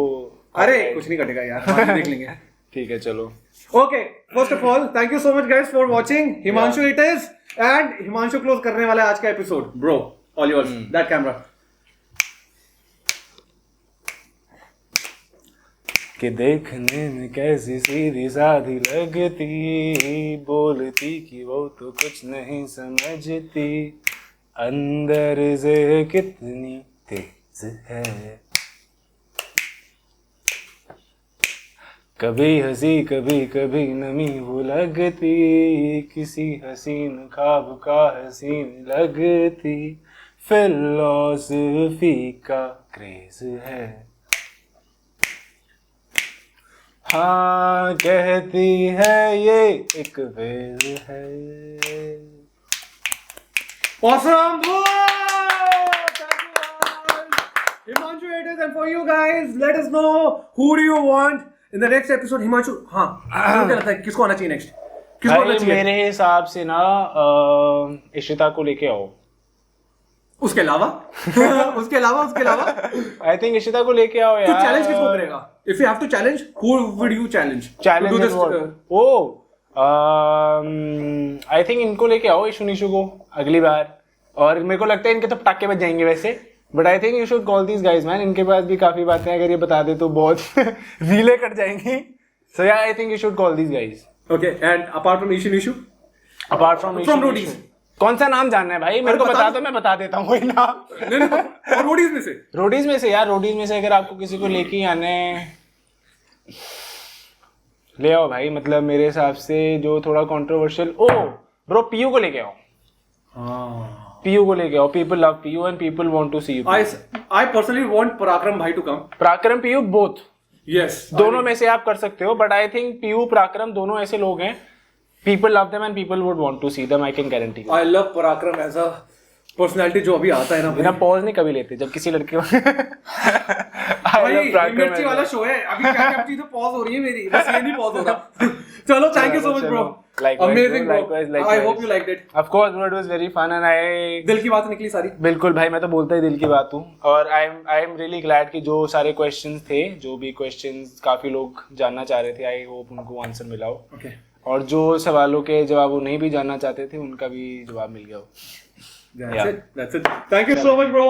अरे कुछ नहीं कटेगा यार, बाद में देख लेंगे। ठीक है चलो। Okay, first of all thank you so much guys for watching. Himanshu it is, and Himanshu close करने वाला है आज का episode. Bro, all yours, that camera. कि देखने में कैसी सीधी साधी लगती, बोलती कि वो तो कुछ नहीं समझती, अंदर से कितनी तेज है, कभी हंसी कभी नमी वो लगती, किसी हसीन ख्वाब का हसीन लगती, फिलॉसफी का क्रेज है, हाँ कहती है ये एक वेल है। Awesome, bro! Thank you all. Himanshu it is, and for you guys, let us know who do you want in the next episode. Himanshu, हाँ, क्या लगता है किसको आना चाहिए next? किसको आना चाहिए? मेरे हिसाब से ना इशिता को लेके आओ। उसके अलावा आई थिंक इशिता को लेके आओ यार। तो चैलेंज किसको करेगा? If you have to challenge, who would you challenge? Challenge To do this, I think इनको लेके आओ, इशू निशु को अगली बार, और मेरे को लगता है इनके तो पटाखे बज जाएंगे वैसे, but I think you should call these guys man, इनके पास भी काफी बातें अगर ये बता दे तो बहुत रीले कट जाएंगी। सो या I think you should call these guys. Okay, and apart from Ishu Nishu? Apart from Roadies. कौन सा नाम जानना है भाई? मेरे को बता दो, मैं बता देता हूँ कोई नाम। नहीं, और रोडीज में से? रोडीज में से यार, रोडीज में से अगर आपको किसी को लेके ही आने, ले आओ भाई, मतलब मेरे हिसाब से जो थोड़ा कंट्रोवर्शियल, ओ ब्रो पीयू को लेके आओ। पीयू को लेके आओ, people love Piyu and people want to see you. I personally want Parakram भाई to come. Parakram Piyu both, Yes. दोनों में से आप कर सकते हो, बट आई थिंक पीयू पराक्रम दोनों ऐसे लोग हैं, people love them and people would want to see them, I can guarantee. I love Parakram as a personality जो अभी आता है ना बिना पॉज नहीं कभी लेते जब किसी लड़के भाई मिर्ची वाला शो है अभी क्या क्या चीजें पॉज हो रही है मेरी बस ये नहीं पॉज हो रहा चलो thank you so much bro amazing bro I hope you liked it of course bro it was very fun and I दिल की बात निकली सारी बिल्कुल भाई मैं तो बोलता ही दिल की बात हूँ और आई एम रियली ग्लैड कि जो सारे क्वेश्चंस थे जो भी क्वेश्चंस काफी लोग जानना चाह रहे थे आई होप उनको आंसर मिला हो ओके और जो सवालों के जवाब वो नहीं भी जानना चाहते थे उनका भी जवाब मिल गया हो That's it. Thank you so much, bro.